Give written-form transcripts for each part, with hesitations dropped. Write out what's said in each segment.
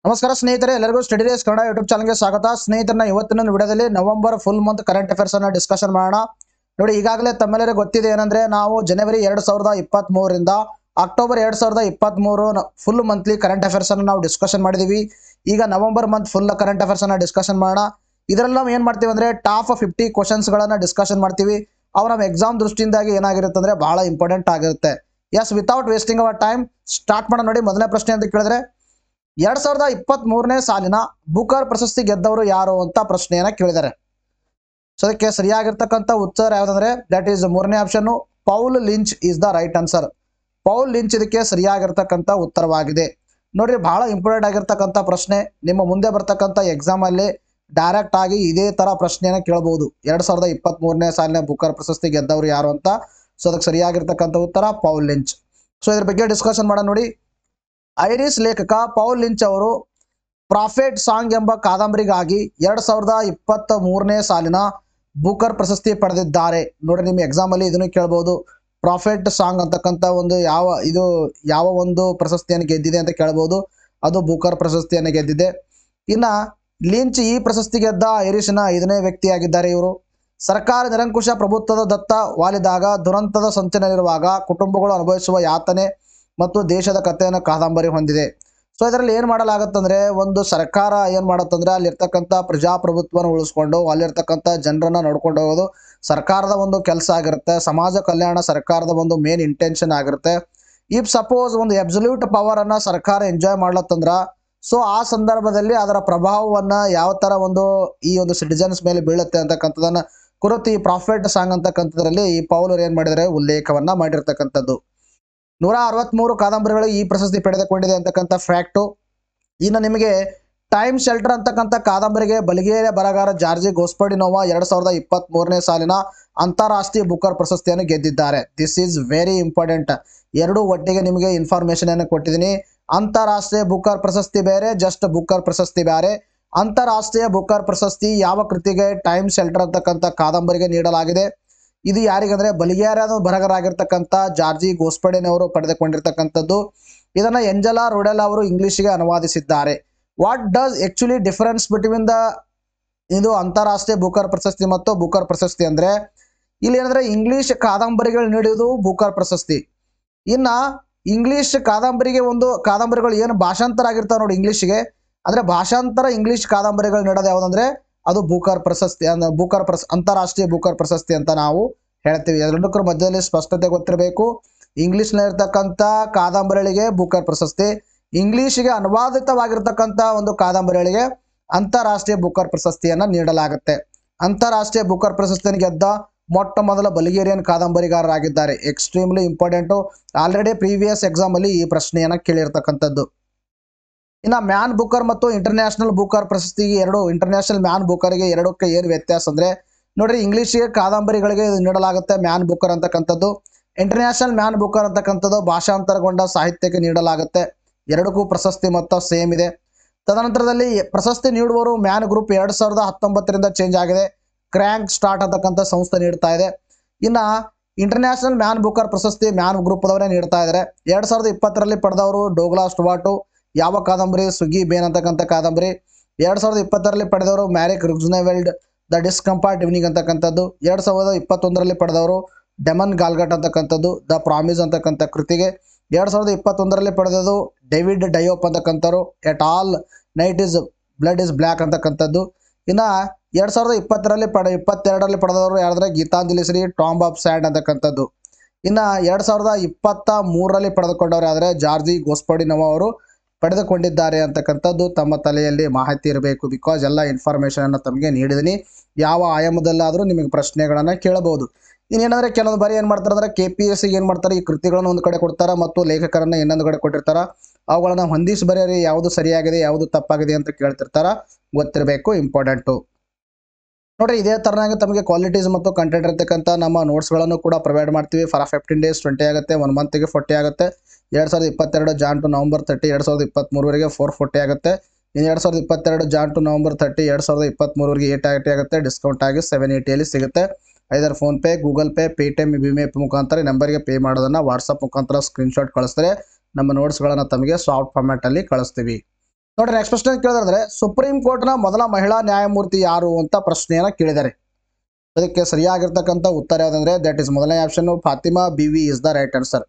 ನಮಸ್ಕಾರ ಸ್ನೇಹಿತರೆ, ಎಲ್ಲರಿಗೂ ಸ್ಟಡಿ ಡೇಸ್ ಕನ್ನಡ ಯೂಟ್ಯೂಬ್ ಚಾನಲ್ಗೆ ಸ್ವಾಗತ. ಸ್ನೇಹಿತರನ್ನ ಇವತ್ತಿನ ವಿಡಿಯೋದಲ್ಲಿ November full month current affairs ಅನ್ನ ಡಿಸ್ಕಷನ್ ಮಾಡೋಣ. ನೋಡಿ, ಈಗಾಗಲೇ ತಮ್ಮೆಲ್ಲರಿಗೂ ಗೊತ್ತಿದೆ ಏನಂದ್ರೆ ನಾವು ಜನವರಿ 2023 ರಿಂದ October 2023 full monthly current affairs ಅನ್ನು ನಾವು ಡಿಸ್ಕಷನ್ ಮಾಡಿದೀವಿ. ಈಗ November month full current affairs ಅನ್ನ ಡಿಸ್ಕಷನ್ ಮಾಡೋಣ. ಇದರಲ್ಲಿ ನಾವು ಏನ್ ಮಾಡ್ತೀವಿ ಅಂದ್ರೆ ಟಾಪ್ 50 ಕ್ವಶನ್ಸ್ ಗಳನ್ನ ಡಿಸ್ಕಷನ್ ಮಾಡ್ತೀವಿ. ಅವು ನಮ್ಮ ಎಕ್ಸಾಮ್ ದೃಷ್ಟಿಯಿಂದಾಗಿ ಏನಾಗಿರುತ್ತೆ ಅಂದ್ರೆ ಬಹಳ ಇಂಪಾರ್ಟೆಂಟ್ ಆಗಿರುತ್ತೆ. Yes, without wasting our time start ಮಾಡೋಣ. ನೋಡಿ, ಮೊದಲನೇ ಪ್ರಶ್ನೆ ಅಂತ ಕೇಳಿದ್ರೆ 2023ನೇ ಸಾಲಿನ ಬುಕರ್ ಪ್ರಶಸ್ತಿ ಗೆದ್ದವರು ಯಾರು ಅಂತ ಪ್ರಶ್ನೆಯನ್ನ ಕೇಳಿದ್ದಾರೆ. ಸೊ ಅದಕ್ಕೆ ಸರಿಯಾಗಿರ್ತಕ್ಕಂಥ ಉತ್ತರ ಯಾವ್ದಂದ್ರೆ ದಟ್ ಈಸ್ ಮೂರನೇ option, Paul Lynch is the right answer. Paul Lynch ಇದಕ್ಕೆ ಸರಿಯಾಗಿರ್ತಕ್ಕಂಥ ಉತ್ತರವಾಗಿದೆ. ನೋಡ್ರಿ, ಬಹಳ ಇಂಪಾರ್ಟೆಂಟ್ ಆಗಿರ್ತಕ್ಕಂಥ ಪ್ರಶ್ನೆ. ನಿಮ್ಮ ಮುಂದೆ ಬರ್ತಕ್ಕಂಥ ಎಕ್ಸಾಮ್ ಅಲ್ಲಿ ಡೈರೆಕ್ಟ್ ಆಗಿ ಇದೇ ತರ ಪ್ರಶ್ನೆಯನ್ನ ಕೇಳಬಹುದು. 2023ನೇ ಸಾಲಿನ ಬುಕರ್ ಪ್ರಶಸ್ತಿ ಗೆದ್ದವರು ಯಾರು ಅಂತ. ಸೊ ಅದಕ್ಕೆ ಸರಿಯಾಗಿರ್ತಕ್ಕಂಥ ಉತ್ತರ ಪೌಲ್ ಲಿಂಚ್. ಸೊ ಇದ್ರ ಬಗ್ಗೆ ಡಿಸ್ಕಷನ್ ಮಾಡೋಣ. ನೋಡಿ, ಐರಿಷ್ ಲೇಖಕ ಪೌಲ್ ಲಿಂಚ್ ಅವರು ಪ್ರಾಫೆಟ್ ಸಾಂಗ್ ಎಂಬ ಕಾದಂಬರಿಗಾಗಿ 2023ನೇ ಸಾಲಿನ ಬುಕರ್ ಪ್ರಶಸ್ತಿ ಪಡೆದಿದ್ದಾರೆ. ನೋಡ್ರಿ, ನಿಮ್ಮ ಎಕ್ಸಾಮ್ ಅಲ್ಲಿ ಇದನ್ನು ಕೇಳಬಹುದು. ಪ್ರಾಫೆಟ್ ಸಾಂಗ್ ಅಂತಕ್ಕಂಥ ಒಂದು ಯಾವ ಒಂದು ಪ್ರಶಸ್ತಿಯನ್ನು ಗೆದ್ದಿದೆ ಅಂತ ಕೇಳಬಹುದು. ಅದು ಬುಕರ್ ಪ್ರಶಸ್ತಿಯನ್ನು ಗೆದ್ದಿದೆ. ಇನ್ನ ಲಿಂಚ್ ಈ ಪ್ರಶಸ್ತಿ ಗೆದ್ದ ಐರಿಷ್ನ 5ನೇ ವ್ಯಕ್ತಿಯಾಗಿದ್ದಾರೆ. ಇವರು ಸರ್ಕಾರ ನಿರಂಕುಶ ಪ್ರಭುತ್ವದ ದತ್ತ ವಾಲಿದಾಗ ದುರಂತದ ಸಂಚಿನಲ್ಲಿರುವಾಗ ಕುಟುಂಬಗಳು ಅನುಭವಿಸುವ ಯಾತನೆ ಮತ್ತು ದೇಶದ ಕಥೆಯನ್ನು ಕಾದಂಬರಿ ಹೊಂದಿದೆ. ಸೊ ಇದರಲ್ಲಿ ಏನ್ ಮಾಡಲಾಗತ್ತಂದ್ರೆ, ಒಂದು ಸರ್ಕಾರ ಏನ್ ಮಾಡತ್ತಂದ್ರೆ ಅಲ್ಲಿರ್ತಕ್ಕಂಥ ಪ್ರಜಾಪ್ರಭುತ್ವನ ಉಳಿಸ್ಕೊಂಡು ಅಲ್ಲಿರ್ತಕ್ಕಂಥ ಜನರನ್ನ ನೋಡ್ಕೊಂಡು ಹೋಗೋದು ಸರ್ಕಾರದ ಒಂದು ಕೆಲಸ ಆಗಿರುತ್ತೆ. ಸಮಾಜ ಕಲ್ಯಾಣ ಸರ್ಕಾರದ ಒಂದು ಮೇನ್ ಇಂಟೆನ್ಷನ್ ಆಗಿರುತ್ತೆ. ಇಫ್ ಸಪೋಸ್ ಒಂದು ಅಬ್ಸಲ್ಯೂಟ್ ಪವರ್ ಅನ್ನ ಸರ್ಕಾರ ಎಂಜಾಯ್ ಮಾಡ್ಲತ್ತಂದ್ರ, ಸೊ ಆ ಸಂದರ್ಭದಲ್ಲಿ ಅದರ ಪ್ರಭಾವವನ್ನ ಯಾವ ತರ ಈ ಒಂದು ಸಿಟಿಜನ್ಸ್ ಮೇಲೆ ಬೀಳುತ್ತೆ ಅಂತಕ್ಕಂಥದನ್ನ ಕುರಿತು ಈ ಪ್ರಾಫಿಟ್ ಸಾಂಗ್ ಅಂತಕ್ಕಂಥದ್ರಲ್ಲಿ ಈ ಪೌಲರು ಏನ್ ಮಾಡಿದರೆ ಉಲ್ಲೇಖವನ್ನ ಮಾಡಿರ್ತಕ್ಕಂಥದ್ದು. 163 ಕಾದಂಬರಿಗಳು ಈ ಪ್ರಶಸ್ತಿ ಪಡೆದುಕೊಂಡಿದೆ ಅಂತಕ್ಕಂಥ ಫ್ಯಾಕ್ಟು. ಇನ್ನು ನಿಮಗೆ ಟೈಮ್ ಶೆಲ್ಟರ್ ಅಂತಕ್ಕಂಥ ಕಾದಂಬರಿಗೆ ಬಲ್ಗೇರಿಯಾ ಬರಹಗಾರ ಜಾರ್ಜಿ ಗೋಸ್ಪಡಿನೋವಾ 2023ನೇ ಸಾಲಿನ ಅಂತಾರಾಷ್ಟ್ರೀಯ ಬುಕರ್ ಪ್ರಶಸ್ತಿಯನ್ನು ಗೆದ್ದಿದ್ದಾರೆ. This is very important. ಎರಡು ಒಟ್ಟಿಗೆ ನಿಮಗೆ ಇನ್ಫಾರ್ಮೇಶನ್ ಅನ್ನು ಕೊಟ್ಟಿದ್ದೀನಿ. ಅಂತಾರಾಷ್ಟ್ರೀಯ ಬುಕರ್ ಪ್ರಶಸ್ತಿ ಬೇರೆ, ಜಸ್ಟ್ ಬುಕರ್ ಪ್ರಶಸ್ತಿ ಬೇರೆ. ಅಂತಾರಾಷ್ಟ್ರೀಯ ಬುಕರ್ ಪ್ರಶಸ್ತಿ ಯಾವ ಕೃತಿಗೆ? ಟೈಮ್ ಶೆಲ್ಟರ್ ಅಂತಕ್ಕಂಥ ಕಾದಂಬರಿಗೆ ನೀಡಲಾಗಿದೆ. ಇದು ಯಾರಿಗಂದ್ರೆ ಬಲ್ಗೇರಿಯಾದ ಬರಹಗಾರರಾಗಿರ್ತಕ್ಕಂಥ ಜಾರ್ಜಿ ಗೋಸ್ಪಡಿನವರು ಪಡೆದುಕೊಂಡಿರ್ತಕ್ಕಂಥದ್ದು. ಇದನ್ನ ಎಂಜೆಲಾ ರೋಡೆಲ್ ಅವರು ಇಂಗ್ಲಿಷ್ಗೆ ಅನುವಾದಿಸಿದ್ದಾರೆ. What does actually difference between ಇದು ಅಂತಾರಾಷ್ಟ್ರೀಯ ಬುಕರ್ ಪ್ರಶಸ್ತಿ ಮತ್ತು ಬುಕರ್ ಪ್ರಶಸ್ತಿ ಅಂದ್ರೆ, ಇಲ್ಲಿ ಏನಂದ್ರೆ ಇಂಗ್ಲಿಷ್ ಕಾದಂಬರಿಗಳು ನೀಡುವುದು ಬುಕರ್ ಪ್ರಶಸ್ತಿ. ಇನ್ನ ಇಂಗ್ಲಿಷ್ ಕಾದಂಬರಿಗಳು ಏನು ಭಾಷಾಂತರ ಆಗಿರ್ತಾವ ನೋಡಿ ಇಂಗ್ಲಿಷ್ಗೆ, ಅಂದ್ರೆ ಭಾಷಾಂತರ ಇಂಗ್ಲಿಷ್ ಕಾದಂಬರಿಗಳು ನೀಡೋದು ಯಾವ್ದಂದ್ರೆ ಅದು ಬುಕರ್ ಪ್ರಶಸ್ತಿ. ಅಂತಾರಾಷ್ಟ್ರೀಯ ಬುಕರ್ ಪ್ರಶಸ್ತಿ ಅಂತ ನಾವು ಹೇಳ್ತೀವಿ. ಎರಡಕ್ಕರ ಮಧ್ಯದಲ್ಲಿ ಸ್ಪಷ್ಟತೆ ಗೊತ್ತಿರಬೇಕು. ಇಂಗ್ಲಿಷ್ ನಲ್ಲಿ ಕಾದಂಬರಿಗಳಿಗೆ ಬುಕರ್ ಪ್ರಶಸ್ತಿ, ಇಂಗ್ಲಿಷ್ಗೆ ಅನುವಾದಿತವಾಗಿರ್ತಕ್ಕಂಥ ಒಂದು ಕಾದಂಬರಿಗಳಿಗೆ ಅಂತಾರಾಷ್ಟ್ರೀಯ ಬುಕರ್ ಪ್ರಶಸ್ತಿಯನ್ನ ನೀಡಲಾಗುತ್ತೆ. ಅಂತಾರಾಷ್ಟ್ರೀಯ ಬುಕರ್ ಪ್ರಶಸ್ತಿಯನ್ನು ಗೆದ್ದ ಮೊಟ್ಟ ಮೊದಲ ಬಲ್ಗೇರಿಯನ್ ಕಾದಂಬರಿಗಾರರಾಗಿದ್ದಾರೆ. Extremely important. Already previous exam ಅಲ್ಲಿ ಈ ಪ್ರಶ್ನೆಯನ್ನ ಕೇಳಿರ್ತಕ್ಕಂಥದ್ದು. ಇನ್ನ ಮ್ಯಾನ್ ಬುಕರ್ ಮತ್ತು ಇಂಟರ್ನ್ಯಾಷನಲ್ ಬುಕರ್ ಪ್ರಶಸ್ತಿಗೆ ಇಂಟರ್ನ್ಯಾಷನಲ್ ಮ್ಯಾನ್ ಬುಕರ್ಗೆ ಎರಡಕ್ಕೆ ಏನು ವ್ಯತ್ಯಾಸ ಅಂದ್ರೆ, ನೋಡ್ರಿ, ಇಂಗ್ಲಿಷ್ಗೆ ಕಾದಂಬರಿಗಳಿಗೆ ನೀಡಲಾಗುತ್ತೆ ಮ್ಯಾನ್ ಬುಕರ್ ಅಂತಕ್ಕಂಥದ್ದು. ಇಂಟರ್ನ್ಯಾಷನಲ್ ಮ್ಯಾನ್ ಬುಕರ್ ಅಂತಕ್ಕಂಥದ್ದು ಭಾಷಾಂತರಗೊಂಡ ಸಾಹಿತ್ಯಕ್ಕೆ ನೀಡಲಾಗುತ್ತೆ. ಎರಡಕ್ಕೂ ಪ್ರಶಸ್ತಿ ಮೊತ್ತ ಸೇಮ್ ಇದೆ. ತದನಂತರದಲ್ಲಿ ಪ್ರಶಸ್ತಿ ನೀಡುವವರು ಮ್ಯಾನ್ ಗ್ರೂಪ್ 2019ರಿಂದ ಚೇಂಜ್ ಆಗಿದೆ. ಕ್ರ್ಯಾಂಕ್ ಸ್ಟಾರ್ಟ್ ಅಂತಕ್ಕಂಥ ಸಂಸ್ಥೆ ನೀಡ್ತಾ ಇದೆ. ಇನ್ನ ಇಂಟರ್ನ್ಯಾಷನಲ್ ಮ್ಯಾನ್ ಬುಕರ್ ಪ್ರಶಸ್ತಿ ಮ್ಯಾನ್ ಗ್ರೂಪ್ ದವರೇ ನೀಡ್ತಾ ಇದ್ದಾರೆ. 2020ರಲ್ಲಿ ಪಡೆದವರು ಡೋಗ್ಲಾಸ್ ಸ್ಟುವಾರ್ಟ್. ಯಾವ ಕಾದಂಬರಿ? ಸುಗಿ ಬೇನ್ ಅಂತಕ್ಕಂಥ ಕಾದಂಬರಿ. 2020ರಲ್ಲಿ ಪಡೆದವರು Marieke Rijneveld, the discomfort evening ಅಂತಕ್ಕಂಥದ್ದು. 2021ರಲ್ಲಿ ಪಡೆದವರು ಡೆಮನ್ ಗಾಲ್ಗಟ್ ಅಂತಕ್ಕಂಥದ್ದು, ದ ಪ್ರಾಮಿಸ್ ಅಂತಕ್ಕಂಥ ಕೃತಿಗೆ. 2021ರಲ್ಲಿ ಪಡೆದದು ಡೇವಿಡ್ ಡಯೋಪ್ ಅಂತಕ್ಕಂಥವ್ರು, at all night is blood is black ಅಂತಕ್ಕಂಥದ್ದು. ಇನ್ನ 2022ರಲ್ಲಿ ಪಡೆದವರು ಯಾರಾದ್ರೆ Geetanjali Shree tomb of sand ಅಂತಕ್ಕಂಥದ್ದು. ಇನ್ನ 2023ರಲ್ಲಿ ಪಡೆದುಕೊಂಡವರು ಯಾವ್ದ್ರೆ ಜಾರ್ಜಿ ಗೋಸ್ಪಡಿನೋವಾ ಅವರು ಪಡೆದುಕೊಂಡಿದ್ದಾರೆ ಅಂತಕ್ಕಂಥದ್ದು ತಮ್ಮ ತಲೆಯಲ್ಲಿ ಮಾಹಿತಿ ಇರಬೇಕು. ಬಿಕಾಸ್ ಎಲ್ಲ ಇನ್ಫಾರ್ಮೇಶನ್ ಅನ್ನು ತಮಗೆ ನೀಡಿದೀನಿ. ಯಾವ ಆಯಾಮದಲ್ಲಾದರೂ ನಿಮಗೆ ಪ್ರಶ್ನೆಗಳನ್ನ ಕೇಳಬಹುದು. ಇನ್ನೇನಂದ್ರೆ ಕೆಲವೊಂದು ಬಾರಿ ಏನ್ ಮಾಡ್ತಾರೆ ಅಂದ್ರೆ KPSC ಏನ್ ಮಾಡ್ತಾರೆ, ಈ ಕೃತಿಗಳನ್ನು ಒಂದು ಕಡೆ ಕೊಡ್ತಾರ ಮತ್ತು ಲೇಖಕರನ್ನ ಇನ್ನೊಂದು ಕಡೆ ಕೊಟ್ಟಿರ್ತಾರ. ಅವುಗಳನ್ನ ಹೊಂದಿಸಿ ಬರೆಯರಿ, ಯಾವುದು ಸರಿಯಾಗಿದೆ ಯಾವುದು ತಪ್ಪಾಗಿದೆ ಅಂತ ಕೇಳ್ತಿರ್ತಾರ. ಗೊತ್ತಿರಬೇಕು, ಇಂಪಾರ್ಟೆಂಟು. ನೋಡ್ರಿ, ಇದೇ ತರನಾಗಿ ತಮಗೆ ಕ್ವಾಲಿಟೀಸ್ ಮತ್ತು ಕಂಟೆಂಟ್ ಇರತಕ್ಕಂಥ ನಮ್ಮ ನೋಟ್ಸ್ಗಳನ್ನು ಕೂಡ ಪ್ರೊವೈಡ್ ಮಾಡ್ತೀವಿ. ಫಾರ್ 15 ಡೇಸ್ 20 ಆಗುತ್ತೆ, 1 ಮಂತ್ಗೆ 40 ಆಗುತ್ತೆ. 2022 ಜಾನ್ ಟು ನವೆಂಬರ್ 30 2023ವರೆಗೆ 440 ಆಗುತ್ತೆ. ಇನ್ನು 2022 ಜಾನ್ ಟು ನವೆಂಬರ್ 30 2023ವರೆಗೆ 880 ಆಗುತ್ತೆ. ಡಿಸ್ಕೌಂಟ್ ಆಗಿ 780 ಸಿಗುತ್ತೆ. Either PhonePe, Google pay, Paytm, ಭೀಮ್ ಆ್ಯಪ್ ಮುಖಾಂತರ ನಂಬರ್ಗೆ ಪೇ ಮಾಡೋದನ್ನ ವಾಟ್ಸಪ್ ಮುಖಾಂತರ ಸ್ಕ್ರೀನ್ಶಾಟ್ ಕಳಿಸಿದ್ರೆ ನಮ್ಮ ನೋಟ್ಸ್ಗಳನ್ನು ತಮಗೆ ಸಾಫ್ಟ್ ಫಾರ್ಮ್ಯಾಟ್ ಅಲ್ಲಿ ಕಳಿಸ್ತೀವಿ. ನೋಡಿ ನೆಕ್ಸ್ಟ್ ಪ್ರಶ್ನೆ ಕೇಳಿದ್ರೆ ಸುಪ್ರೀಂ ಕೋರ್ಟ್ನ ಮೊದಲ ಮಹಿಳಾ ನ್ಯಾಯಮೂರ್ತಿ ಯಾರು ಅಂತ ಪ್ರಶ್ನೆಯನ್ನ ಕೇಳಿದ್ದಾರೆ. ಅದಕ್ಕೆ ಸರಿಯಾಗಿರ್ತಕ್ಕಂಥ ಉತ್ತರ ಯಾವುದಂದ್ರೆ ದಟ್ ಇಸ್ ಮೊದಲನೇ option Fatima Bibi is the right answer.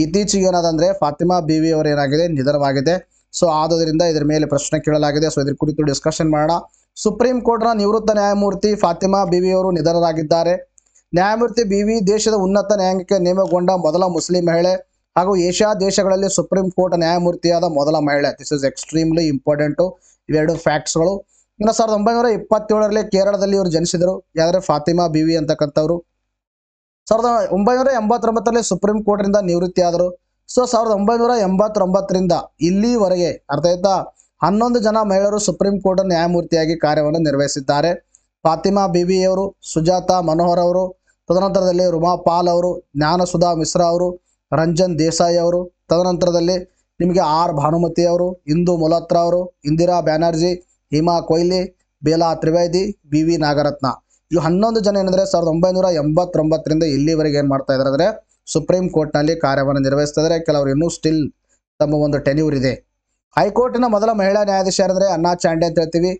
ಇತ್ತೀಚೆಗೆ ಏನಾದಂದ್ರೆ ಫಾತಿಮಾ ಬಿವಿ ಅವರು ಏನಾಗಿದೆ ನಿಧನವಾಗಿದೆ. ಸೊ ಆದುದರಿಂದ ಇದರ ಮೇಲೆ ಪ್ರಶ್ನೆ ಕೇಳಲಾಗಿದೆ. ಸೊ ಇದ್ರ ಕುರಿತು ಡಿಸ್ಕಷನ್ ಮಾಡೋಣ. ಸುಪ್ರೀಂ ಕೋರ್ಟ್ನ ನಿವೃತ್ತ ನ್ಯಾಯಮೂರ್ತಿ ಫಾತಿಮಾ ಬಿವಿ ಅವರು ನಿಧನರಾಗಿದ್ದಾರೆ. ನ್ಯಾಯಮೂರ್ತಿ ಬಿವಿ ದೇಶದ ಉನ್ನತ ನ್ಯಾಯಾಂಗಕ್ಕೆ ನೇಮಕಗೊಂಡ ಮೊದಲ ಮುಸ್ಲಿಂ ಮಹಿಳೆ ಹಾಗೂ ಏಷ್ಯಾ ದೇಶಗಳಲ್ಲಿ ಸುಪ್ರೀಂ ಕೋರ್ಟ್ ನ್ಯಾಯಮೂರ್ತಿಯಾದ ಮೊದಲ ಮಹಿಳೆ. ದಿಸ್ ಇಸ್ ಎಕ್ಸ್ಟ್ರೀಮ್ಲಿ ಇಂಪಾರ್ಟೆಂಟು ಇವೆರಡು ಫ್ಯಾಕ್ಟ್ಸ್ಗಳು. ಇನ್ನು 1927ರಲ್ಲಿ ಕೇರಳದಲ್ಲಿ ಇವರು ಜನಿಸಿದರು. ಯಾವ್ದ್ರೆ ಫಾತಿಮಾ ಬಿವಿ ಅಂತಕ್ಕಂಥವ್ರು. 1989ರಲ್ಲಿ ಸುಪ್ರೀಂ ಕೋರ್ಟ್ನಿಂದ ನಿವೃತ್ತಿಯಾದರು. ಸೊ 1989ರಿಂದ ಇಲ್ಲಿವರೆಗೆ ಅರ್ಥ ಆಯ್ತಾ 11 ಜನ ಮಹಿಳೆಯರು ಸುಪ್ರೀಂ ಕೋರ್ಟ್ ನ್ಯಾಯಮೂರ್ತಿಯಾಗಿ ಕಾರ್ಯವನ್ನು ನಿರ್ವಹಿಸಿದ್ದಾರೆ. ಫಾತಿಮಾ ಬಿವಿ ಅವರು, ಸುಜಾತಾ ಮನೋಹರ್ ಅವರು, ತದನಂತರದಲ್ಲಿ ರುಮಾ ಪಾಲ್ ಅವರು, ಜ್ಞಾನಸುಧಾ ಮಿಶ್ರಾ ಅವರು, ರಂಜನ್ ದೇಸಾಯಿ ಅವರು, ತದನಂತರದಲ್ಲಿ ನಿಮಗೆ ಆರ್ ಭಾನುಮತಿ ಅವರು, ಇಂದು ಮೊಲತ್ರಾ ಅವರು, ಇಂದಿರಾ ಬ್ಯಾನರ್ಜಿ, ಹಿಮಾ ಕೊಹ್ಲಿ, ಬೇಲಾ ತ್ರಿವೇದಿ, ಬಿ ವಿ ನಾಗರತ್ನ. ಇವು 11 ಜನ ಏನಂದ್ರೆ 1989ರಿಂದ ಇಲ್ಲಿವರೆಗೆ ಏನು ಮಾಡ್ತಾ ಇದ್ದಾರೆ ಅಂದರೆ ಸುಪ್ರೀಂ ಕೋರ್ಟ್ನಲ್ಲಿ ಕಾರ್ಯವನ್ನು ನಿರ್ವಹಿಸ್ತಾ ಇದ್ದಾರೆ. ಕೆಲವರು ಇನ್ನೂ ಸ್ಟಿಲ್ ತಮ್ಮ ಒಂದು ಟೆನ್ಯೂರ್ ಇದೆ. ಹೈಕೋರ್ಟಿನ ಮೊದಲ ಮಹಿಳಾ ನ್ಯಾಯಾಧೀಶ ಅಂದರೆ ಅನ್ನಾ ಚಾಂಡೆ ಅಂತ ಹೇಳ್ತೀವಿ.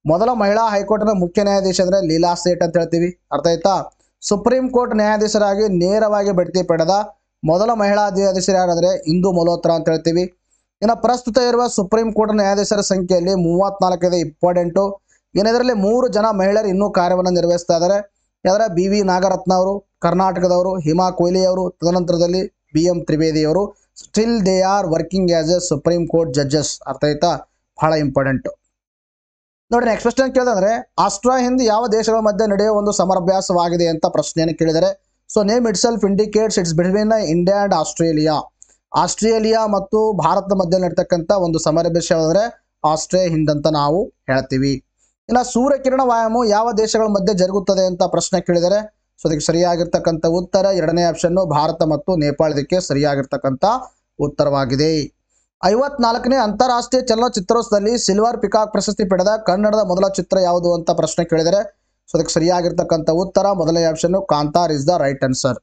ಮೊದಲ ಮಹಿಳಾ ಹೈಕೋರ್ಟ್ನ ಮುಖ್ಯ ನ್ಯಾಯಾಧೀಶ ಅಂದರೆ ಲೀಲಾ ಸೇಠ್ ಅಂತ ಹೇಳ್ತೀವಿ. ಅರ್ಥ ಆಯ್ತಾ. ಸುಪ್ರೀಂ ಕೋರ್ಟ್ ನ್ಯಾಯಾಧೀಶರಾಗಿ ನೇರವಾಗಿ ಬಡ್ತಿ ಪಡೆದ ಮೊದಲ ಮಹಿಳಾ ನ್ಯಾಯಾಧೀಶರು ಯಾರಂದ್ರೆ ಇಂದು ಮಲ್ಹೋತ್ರಾ ಅಂತ ಹೇಳ್ತೀವಿ. ಇನ್ನು ಪ್ರಸ್ತುತ ಇರುವ ಸುಪ್ರೀಂ ಕೋರ್ಟ್ ನ್ಯಾಯಾಧೀಶರ ಸಂಖ್ಯೆಯಲ್ಲಿ 34 ಇದೆ. ಇಂಪಾರ್ಟೆಂಟು. ಇದರಲ್ಲಿ 3 ಜನ ಮಹಿಳೆಯರು ಇನ್ನೂ ಕಾರ್ಯವನ್ನು ನಿರ್ವಹಿಸ್ತಾ ಇದ್ದಾರೆ. ಯಾವ್ದಾರ ಬಿ ವಿ ನಾಗರತ್ನ ಅವರು ಕರ್ನಾಟಕದವರು, ಹಿಮಾ ಕೊಹ್ಲಿ ಅವರು, ತದನಂತರದಲ್ಲಿ ಬಿ ಎಂ ತ್ರಿವೇದಿ ಅವರು. Still they are working as A supreme court judges. ಅರ್ಥ ಆಯ್ತಾ, ಬಹಳ ಇಂಪಾರ್ಟೆಂಟ್. ನೋಡಿ ನೆಕ್ಸ್ಟ್ ಕ್ವಶನ್ ಕೇಳಿದ್ರೆ ಆಸ್ಟ್ರಾ ಹಿಂದ್ ಯಾವ ದೇಶಗಳ ಮಧ್ಯೆ ನಡೆಯುವ ಒಂದು ಸಮರಾಭ್ಯಾಸವಾಗಿದೆ ಅಂತ ಪ್ರಶ್ನೆಯನ್ನು ಕೇಳಿದರೆ. So name it self indicates it's between India and Australia. Australia ಮತ್ತು ಭಾರತದ ಮಧ್ಯೆ ನಡೀತಕ್ಕಂಥ ಒಂದು ಸಮರಾಭ್ಯಾಸವಾದರೆ ಆಸ್ಟ್ರೇಲಿಯಾ ಹಿಂದ್ ಅಂತ ನಾವು ಹೇಳ್ತೀವಿ. ಇನ್ನು ಸೂರ್ಯಕಿರಣ ವ್ಯಾಯಾಮ ಯಾವ ದೇಶಗಳ ಮಧ್ಯೆ ಜರುಗುತ್ತದೆ ಅಂತ ಪ್ರಶ್ನೆ ಕೇಳಿದರೆ. ಸೊ ಅದಕ್ಕೆ ಸರಿಯಾಗಿರ್ತಕ್ಕಂಥ ಉತ್ತರ ಎರಡನೇ ಆಪ್ಷನ್ ಭಾರತ ಮತ್ತು ನೇಪಾಳ. ಇದಕ್ಕೆ ಸರಿಯಾಗಿರ್ತಕ್ಕಂಥ ಉತ್ತರವಾಗಿದೆ. 54ನೇ ಅಂತಾರಾಷ್ಟ್ರೀಯ ಚಲನಚಿತ್ರೋತ್ಸವದಲ್ಲಿ ಸಿಲ್ವರ್ ಪಿಕಾಕ್ ಪ್ರಶಸ್ತಿ ಪಡೆದ ಕನ್ನಡದ ಮೊದಲ ಚಿತ್ರ ಯಾವುದು ಅಂತ ಪ್ರಶ್ನೆ ಕೇಳಿದರೆ. ಸೊ ಅದಕ್ಕೆ ಸರಿಯಾಗಿರ್ತಕ್ಕಂಥ ಉತ್ತರ ಮೊದಲನೇ option Kantara is the right answer.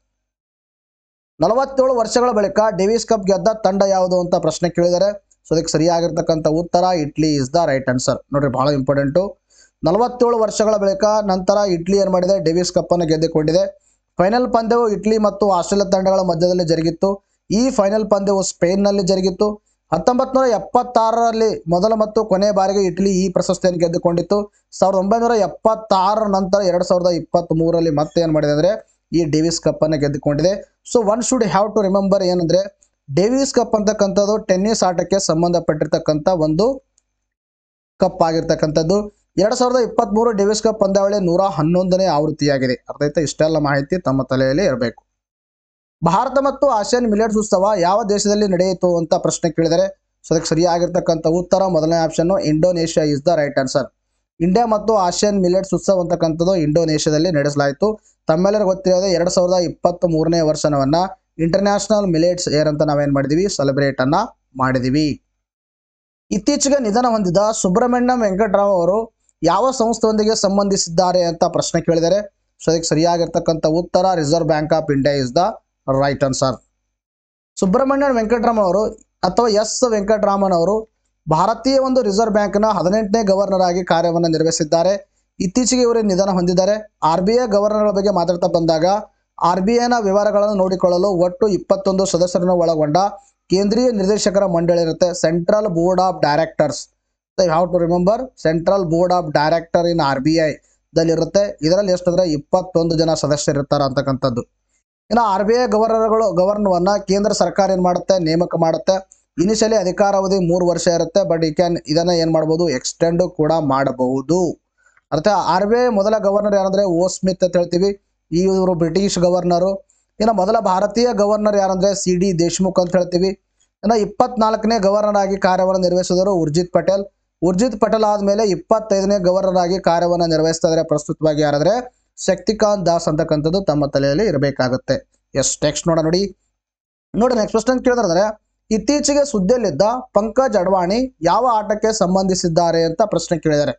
47 ವರ್ಷಗಳ ಬಳಿಕ ಡೇವಿಸ್ ಕಪ್ ಗೆದ್ದ ತಂಡ ಯಾವುದು ಅಂತ ಪ್ರಶ್ನೆ ಕೇಳಿದರೆ. ಸೊ ಅದಕ್ಕೆ ಸರಿಯಾಗಿರ್ತಕ್ಕಂಥ ಉತ್ತರ ಇಟ್ಲಿ ಇಸ್ ದ ರೈಟ್ ಆನ್ಸರ್. ನೋಡ್ರಿ ಬಹಳ ಇಂಪಾರ್ಟೆಂಟು. 47 ವರ್ಷಗಳ ಬಳಿಕ ನಂತರ ಇಟ್ಲಿ ಏನು ಮಾಡಿದೆ ಡೇವಿಸ್ ಕಪ್ ಅನ್ನು ಗೆದ್ದುಕೊಂಡಿದೆ. ಫೈನಲ್ ಪಂದ್ಯವು ಇಟ್ಲಿ ಮತ್ತು ಆಸ್ಟ್ರೇಲಿಯಾ ತಂಡಗಳ ಮಧ್ಯದಲ್ಲಿ ಜರುಗಿತ್ತು. ಈ ಫೈನಲ್ ಪಂದ್ಯವು ಸ್ಪೇನ್ನಲ್ಲಿ ಜರುಗಿತ್ತು. 1976ರಲ್ಲಿ ಮೊದಲ ಮತ್ತು ಕೊನೆಯ ಬಾರಿಗೆ ಇಟಲಿ ಈ ಪ್ರಶಸ್ತಿಯನ್ನು ಗೆದ್ದುಕೊಂಡಿತ್ತು. 1976 ನಂತರ 2023ರಲ್ಲಿ ಮತ್ತೆ ಏನು ಮಾಡಿದೆ ಅಂದರೆ ಈ ಡೇವಿಸ್ ಕಪ್ ಅನ್ನು ಗೆದ್ದುಕೊಂಡಿದೆ. So one should have to remember ಏನಂದ್ರೆ ಡೇವಿಸ್ ಕಪ್ ಅಂತಕ್ಕಂಥದ್ದು ಟೆನ್ನಿಸ್ ಆಟಕ್ಕೆ ಸಂಬಂಧಪಟ್ಟಿರ್ತಕ್ಕಂಥ ಒಂದು ಕಪ್ ಆಗಿರ್ತಕ್ಕಂಥದ್ದು. 2023 ಡೇವಿಸ್ ಕಪ್ ಪಂದ್ಯಾವಳಿ 111ನೇ ಆವೃತ್ತಿಯಾಗಿದೆ. ಅರ್ಥ ಆಯ್ತಾ. ಇಷ್ಟೆಲ್ಲ ಮಾಹಿತಿ ತಮ್ಮ ತಲೆಯಲ್ಲಿ ಇರಬೇಕು. ಭಾರತ ಮತ್ತು ಆಸಿಯಾನ್ ಮಿಲೆಟ್ಸ್ ಉತ್ಸವ ಯಾವ ದೇಶದಲ್ಲಿ ನಡೆಯಿತು ಅಂತ ಪ್ರಶ್ನೆ ಕೇಳಿದರೆ. ಸೊ ಅದಕ್ಕೆ ಸರಿಯಾಗಿರ್ತಕ್ಕಂಥ ಉತ್ತರ ಮೊದಲನೇ option Indonesia is the right answer. India ಮತ್ತು ಆಸಿಯಾನ್ ಮಿಲೆಟ್ಸ್ ಉತ್ಸವ ಅಂತಕ್ಕಂಥದ್ದು ಇಂಡೋನೇಷ್ಯಾದಲ್ಲಿ ನಡೆಸಲಾಯಿತು. ತಮ್ಮೆಲ್ಲರಿಗೂ ಗೊತ್ತಿರೋದೇ 2023ನೇ ವರ್ಷವನ್ನ ಇಂಟರ್ನ್ಯಾಷನಲ್ ಮಿಲೆಟ್ಸ್ ಏರ್ ಅಂತ ನಾವೇನು ಮಾಡಿದೀವಿ ಸೆಲೆಬ್ರೇಟ್ ಅನ್ನ ಮಾಡಿದೀವಿ. ಇತ್ತೀಚೆಗೆ ನಿಧನ ಹೊಂದಿದ ಸುಬ್ರಹ್ಮಣ್ಯಂ ವೆಂಕಟರಾವ್ ಅವರು ಯಾವ ಸಂಸ್ಥೆಯೊಂದಿಗೆ ಸಂಬಂಧಿಸಿದ್ದಾರೆ ಅಂತ ಪ್ರಶ್ನೆ ಕೇಳಿದರೆ. ಸೊ ಅದಕ್ಕೆ ಸರಿಯಾಗಿರ್ತಕ್ಕಂಥ ಉತ್ತರ Reserve Bank of India is the right answer. Subrahmanyam Venkataraman ಅವರು ಅಥವಾ ಎಸ್ ವೆಂಕಟರಾಮನ್ ಅವರು ಭಾರತೀಯ ಒಂದು ರಿಸರ್ವ್ ಬ್ಯಾಂಕ್ನ 18ನೇ ಗವರ್ನರ್ ಆಗಿ ಕಾರ್ಯವನ್ನು ನಿರ್ವಹಿಸಿದ್ದಾರೆ. ಇತ್ತೀಚೆಗೆ ಇವರು ನಿಧನ ಹೊಂದಿದ್ದಾರೆ. RBI ಗವರ್ನರ್ಗಳ ಬಗ್ಗೆ ಮಾತಾಡ್ತಾ ಬಂದಾಗ RBIನ ವ್ಯವಹಾರಗಳನ್ನು ನೋಡಿಕೊಳ್ಳಲು ಒಟ್ಟು 21 ಸದಸ್ಯರನ್ನು ಒಳಗೊಂಡ ಕೇಂದ್ರೀಯ ನಿರ್ದೇಶಕರ ಮಂಡಳಿ ಇರುತ್ತೆ. Central board of directors. Have to remember central board of director in RBI ದಲ್ಲಿರುತ್ತೆ. ಇದರಲ್ಲಿ ಎಷ್ಟಂದ್ರೆ 21 ಜನ ಸದಸ್ಯರಿರ್ತಾರೆ ಅಂತಕ್ಕಂಥದ್ದು. ಇನ್ನು RBI ಗವರ್ನರ್ವನ್ನ ಕೇಂದ್ರ ಸರ್ಕಾರ ಏನು ಮಾಡುತ್ತೆ ನೇಮಕ ಮಾಡುತ್ತೆ. ಇನಿಷಿಯಲಿ ಅಧಿಕಾರಾವಧಿ 3 ವರ್ಷ ಇರುತ್ತೆ. ಬಟ್ ಇದನ್ನ ಏನು ಮಾಡ್ಬೋದು ಎಕ್ಸ್ಟೆಂಡ್ ಕೂಡ ಮಾಡಬಹುದು. ಅರ್ಥ. RBI ಮೊದಲ ಗವರ್ನರ್ ಯಾರಂದ್ರೆ ಓ ಸ್ಮಿತ್ ಅಂತ ಹೇಳ್ತೀವಿ. ಇವರು ಬ್ರಿಟಿಷ್ ಗವರ್ನರು. ಇನ್ನು ಮೊದಲ ಭಾರತೀಯ ಗವರ್ನರ್ ಯಾರಂದ್ರೆ CD ದೇಶ್ಮುಖ್ ಅಂತ ಹೇಳ್ತೀವಿ. ಇನ್ನು 24ನೇ ಗವರ್ನರ್ ಆಗಿ ಕಾರ್ಯವನ್ನು ನಿರ್ವಹಿಸಿದರು ಉರ್ಜಿತ್ ಪಟೇಲ್. ಉರ್ಜಿತ್ ಪಟೇಲ್ ಆದ್ಮೇಲೆ 25ನೇ ಗವರ್ನರ್ ಆಗಿ ಕಾರ್ಯವನ್ನು ನಿರ್ವಹಿಸ್ತಾ ಇದ್ದಾರೆ ಪ್ರಸ್ತುತವಾಗಿ ಯಾರಂದ್ರೆ ಶಕ್ತಿಕಾಂತ್ ದಾಸ್ ಅಂತಕ್ಕಂಥದ್ದು ತಮ್ಮ ತಲೆಯಲ್ಲಿ ಇರಬೇಕಾಗುತ್ತೆ. ಎಸ್ ನೆಕ್ಸ್ಟ್ ನೋಡಿ ನೆಕ್ಸ್ಟ್ ಕ್ವಶನ್ ಕೇಳಿದ್ರೆ ಇತ್ತೀಚೆಗೆ ಸುದ್ದಿಯಲ್ಲಿದ್ದ ಪಂಕಜ್ ಅಡ್ವಾಣಿ ಯಾವ ಆಟಕ್ಕೆ ಸಂಬಂಧಿಸಿದ್ದಾರೆ ಅಂತ ಪ್ರಶ್ನೆ ಕೇಳಿದ್ದಾರೆ.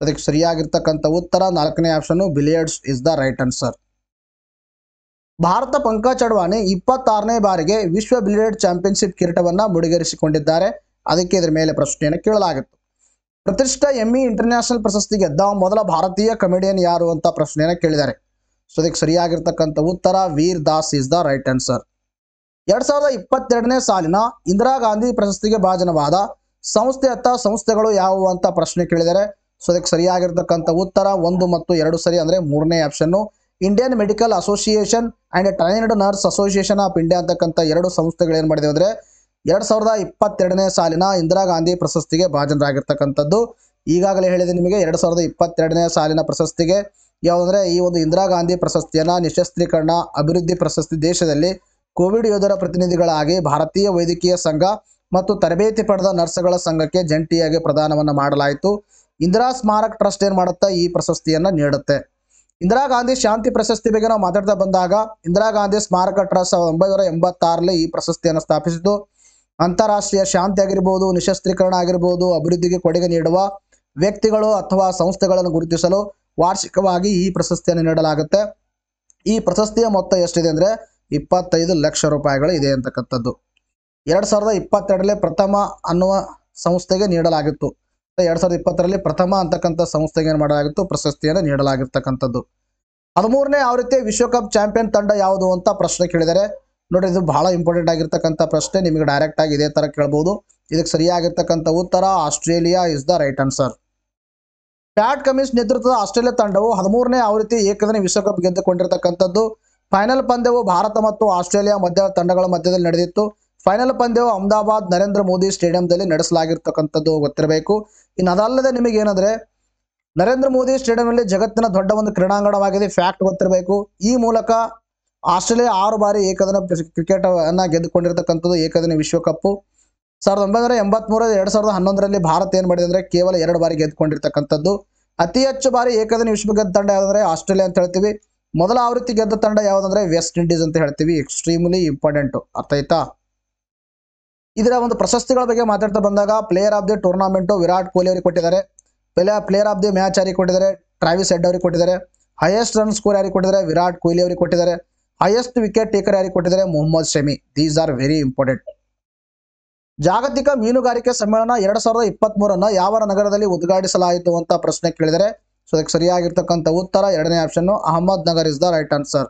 ಅದಕ್ಕೆ ಸರಿಯಾಗಿರ್ತಕ್ಕಂಥ ಉತ್ತರ 4ನೇ option billiards is the right answer. Bharat Pankaj Advani 26ನೇ ಬಾರಿಗೆ ವಿಶ್ವ ಬಿಲಿಯರ್ಡ್ ಚಾಂಪಿಯನ್ಶಿಪ್ ಕಿರೀಟವನ್ನ ಮುಡಿಗೇರಿಸಿಕೊಂಡಿದ್ದಾರೆ. ಅದಕ್ಕೆ ಇದರ ಮೇಲೆ ಪ್ರಶ್ನೆಯನ್ನು ಕೇಳಲಾಗಿತ್ತು. ಪ್ರತಿಷ್ಠ ಎಮ್ಮಿ ಇಂಟರ್ನ್ಯಾಷನಲ್ ಪ್ರಶಸ್ತಿ ಗೆದ್ದ ಮೊದಲ ಭಾರತೀಯ ಕಮಿಡಿಯನ್ ಯಾರು ಅಂತ ಪ್ರಶ್ನೆಯನ್ನು ಕೇಳಿದ್ದಾರೆ. ಸೊ ಅದಕ್ಕೆ ಸರಿಯಾಗಿರ್ತಕ್ಕಂಥ ಉತ್ತರ Vir Das is the right answer. 2022ನೇ ಸಾಲಿನ ಇಂದಿರಾ ಗಾಂಧಿ ಪ್ರಶಸ್ತಿಗೆ ಭಾಜನವಾದ ಸಂಸ್ಥೆಗಳು ಯಾವುವು ಅಂತ ಪ್ರಶ್ನೆ ಕೇಳಿದರೆ. ಸೊ ಅದಕ್ಕೆ ಸರಿಯಾಗಿರ್ತಕ್ಕಂಥ ಉತ್ತರ 1 ಮತ್ತು 2 ಸರಿ, ಅಂದರೆ ಮೂರನೇ option Indian medical association and trained nurse association of India ಅಂತಕ್ಕಂಥ 2 ಸಂಸ್ಥೆಗಳು ಏನು ಮಾಡಿದೆ ಅಂದರೆ 2022ನೇ ಸಾಲಿನ ಇಂದಿರಾ ಗಾಂಧಿ ಪ್ರಶಸ್ತಿಗೆ ಭಾಜನರಾಗಿರ್ತಕ್ಕಂಥದ್ದು. ಈಗಾಗಲೇ ಹೇಳಿದೆ ನಿಮಗೆ 2022ನೇ ಸಾಲಿನ ಪ್ರಶಸ್ತಿಗೆ ಯಾವುದಂದರೆ ಈ ಒಂದು ಇಂದಿರಾ ಗಾಂಧಿ ಪ್ರಶಸ್ತಿಯನ್ನು ನಿಶಸ್ತ್ರೀಕರಣ ಅಭಿವೃದ್ಧಿ ಪ್ರಶಸ್ತಿ ದೇಶದಲ್ಲಿ ಕೋವಿಡ್ ಯೋಧರ ಪ್ರತಿನಿಧಿಗಳಾಗಿ ಭಾರತೀಯ ವೈದ್ಯಕೀಯ ಸಂಘ ಮತ್ತು ತರಬೇತಿ ಪಡೆದ ನರ್ಸ್ಗಳ ಸಂಘಕ್ಕೆ ಜಂಟಿಯಾಗಿ ಪ್ರದಾನವನ್ನು ಮಾಡಲಾಯಿತು. ಇಂದಿರಾ ಸ್ಮಾರಕ್ ಟ್ರಸ್ಟ್ ಏನು ಮಾಡುತ್ತೆ, ಈ ಪ್ರಶಸ್ತಿಯನ್ನು ನೀಡುತ್ತೆ. ಇಂದಿರಾ ಗಾಂಧಿ ಶಾಂತಿ ಪ್ರಶಸ್ತಿ ಬಗ್ಗೆ ನಾವು ಮಾತಾಡ್ತಾ ಬಂದಾಗ ಇಂದಿರಾ ಗಾಂಧಿ ಸ್ಮಾರಕ ಟ್ರಸ್ಟ್ 1986ರಲ್ಲಿ ಈ ಪ್ರಶಸ್ತಿಯನ್ನು ಸ್ಥಾಪಿಸಿತು. ಅಂತಾರಾಷ್ಟ್ರೀಯ ಶಾಂತಿ ಆಗಿರ್ಬೋದು, ನಿಶಸ್ತ್ರೀಕರಣ ಆಗಿರ್ಬೋದು, ಅಭಿವೃದ್ಧಿಗೆ ಕೊಡುಗೆ ನೀಡುವ ವ್ಯಕ್ತಿಗಳು ಅಥವಾ ಸಂಸ್ಥೆಗಳನ್ನು ಗುರುತಿಸಲು ವಾರ್ಷಿಕವಾಗಿ ಈ ಪ್ರಶಸ್ತಿಯನ್ನು ನೀಡಲಾಗುತ್ತೆ. ಈ ಪ್ರಶಸ್ತಿಯ ಮೊತ್ತ ಎಷ್ಟಿದೆ ಅಂದರೆ 25 ಲಕ್ಷ ರೂಪಾಯಿಗಳು ಇದೆ ಅಂತಕ್ಕಂಥದ್ದು. 2022ರಲ್ಲಿ ಪ್ರಥಮ ಅನ್ನುವ ಸಂಸ್ಥೆಗೆ ನೀಡಲಾಗಿತ್ತು. 2020ರಲ್ಲಿ ಪ್ರಥಮ ಅಂತಕ್ಕಂಥ ಸಂಸ್ಥೆಗೆ ಏನು ಮಾಡಲಾಗಿತ್ತು, ಪ್ರಶಸ್ತಿಯನ್ನು ನೀಡಲಾಗಿರ್ತಕ್ಕಂಥದ್ದು. 13ನೇ ಆವೃತ್ತಿಯ ವಿಶ್ವಕಪ್ ಚಾಂಪಿಯನ್ ತಂಡ ಯಾವುದು ಅಂತ ಪ್ರಶ್ನೆ ಕೇಳಿದರೆ. ನೋಡಿರಿ, ಇದು ಬಹಳ ಇಂಪಾರ್ಟೆಂಟ್ ಆಗಿರ್ತಕ್ಕಂಥ ಪ್ರಶ್ನೆ, ನಿಮಗೆ ಡೈರೆಕ್ಟ್ ಆಗಿ ಇದೇ ಥರ ಕೇಳ್ಬೋದು. ಇದಕ್ಕೆ ಸರಿಯಾಗಿರ್ತಕ್ಕಂಥ ಉತ್ತರ Australia is the right answer. Pat Cummins ನೇತೃತ್ವದ ಆಸ್ಟ್ರೇಲಿಯಾ ತಂಡವು 13ನೇ ಆವೃತ್ತಿ ಏಕದಿನ ವಿಶ್ವಕಪ್ ಗೆದ್ದುಕೊಂಡಿರ್ತಕ್ಕಂಥದ್ದು. ಫೈನಲ್ ಪಂದ್ಯವು ಭಾರತ ಮತ್ತು ಆಸ್ಟ್ರೇಲಿಯಾ ತಂಡಗಳ ಮಧ್ಯದಲ್ಲಿ ನಡೆದಿತ್ತು. ಫೈನಲ್ ಪಂದ್ಯವು ಅಹಮದಾಬಾದ್ ನರೇಂದ್ರ ಮೋದಿ ಸ್ಟೇಡಿಯಂದಲ್ಲಿ ನಡೆಸಲಾಗಿರ್ತಕ್ಕಂಥದ್ದು ಗೊತ್ತಿರಬೇಕು. ಇನ್ನು ಅದಲ್ಲದೆ ನಿಮಗೆ ಏನಂದರೆ ನರೇಂದ್ರ ಮೋದಿ ಸ್ಟೇಡಿಯಂನಲ್ಲಿ ಜಗತ್ತಿನ ದೊಡ್ಡ ಒಂದು ಕ್ರೀಡಾಂಗಣವಾಗಿದೆ, ಫ್ಯಾಕ್ಟ್ ಗೊತ್ತಿರಬೇಕು. ಈ ಮೂಲಕ ಆಸ್ಟ್ರೇಲಿಯಾ 6 ಬಾರಿ ಏಕದಿನ ಕ್ರಿಕೆಟ್ ಅನ್ನು ಗೆದ್ದುಕೊಂಡಿರ್ತಕ್ಕಂಥದ್ದು, ಏಕದಿನ ವಿಶ್ವಕಪ್ಪು. 1983 2011ರಲ್ಲಿ ಭಾರತ ಏನು ಮಾಡಿದೆ ಅಂದರೆ ಕೇವಲ 2 ಬಾರಿ ಗೆದ್ದುಕೊಂಡಿರ್ತಕ್ಕಂಥದ್ದು. ಅತಿ ಹೆಚ್ಚು ಬಾರಿ ಏಕದಿನ ವಿಶ್ವ ಗೆದ್ದ ತಂಡ ಯಾವುದಂದರೆ ಆಸ್ಟ್ರೇಲಿಯಾ ಅಂತ ಹೇಳ್ತೀವಿ. ಮೊದಲ ಆವೃತ್ತಿ ಗೆದ್ದ ತಂಡ ಯಾವುದಂದ್ರೆ ವೆಸ್ಟ್ ಇಂಡೀಸ್ ಅಂತ ಹೇಳ್ತೀವಿ. ಎಕ್ಸ್ಟ್ರೀಮ್ಲಿ ಇಂಪಾರ್ಟೆಂಟ್, ಅರ್ಥ ಆಯ್ತಾ. ಇದರ ಒಂದು ಪ್ರಶಸ್ತಿಗಳ ಬಗ್ಗೆ ಮಾತಾಡ್ತಾ ಬಂದಾಗ player of the tournament Virat Kohli ಅವರಿಗೆ ಕೊಟ್ಟಿದ್ದಾರೆ. ಪ್ಲೇಯರ್ ಆಫ್ ದಿ ಮ್ಯಾಚ್ ಯಾರಿಗೆ ಕೊಟ್ಟಿದ್ದಾರೆ, ಟ್ರಾವಿಸ್ ಹೆಡ್ ಅವರಿಗೆ ಕೊಟ್ಟಿದ್ದಾರೆ. ಹೈಯೆಸ್ಟ್ ರನ್ ಸ್ಕೋರ್ ಯಾರಿಗೆ ಕೊಟ್ಟಿದ್ದಾರೆ, ವಿರಾಟ್ ಕೊಹ್ಲಿ ಅವರಿಗೆ ಕೊಟ್ಟಿದ್ದಾರೆ. ಹೈಯೆಸ್ಟ್ ವಿಕೆಟ್ ಟೇಕರ್ ಯಾರಿಗೆ ಕೊಟ್ಟಿದ್ದಾರೆ, Mohammed Shami. These are very important. ಜಾಗತಿಕ ಮೀನುಗಾರಿಕೆ ಸಮ್ಮೇಳನ 2023 ಯಾವ ನಗರದಲ್ಲಿ ಉದ್ಘಾಟಿಸಲಾಯಿತು ಅಂತ ಪ್ರಶ್ನೆ ಕೇಳಿದರೆ. ಸೊ ಅದಕ್ಕೆ ಸರಿಯಾಗಿರ್ತಕ್ಕಂಥ ಉತ್ತರ 2ನೇ option Ahmednagar is the right answer.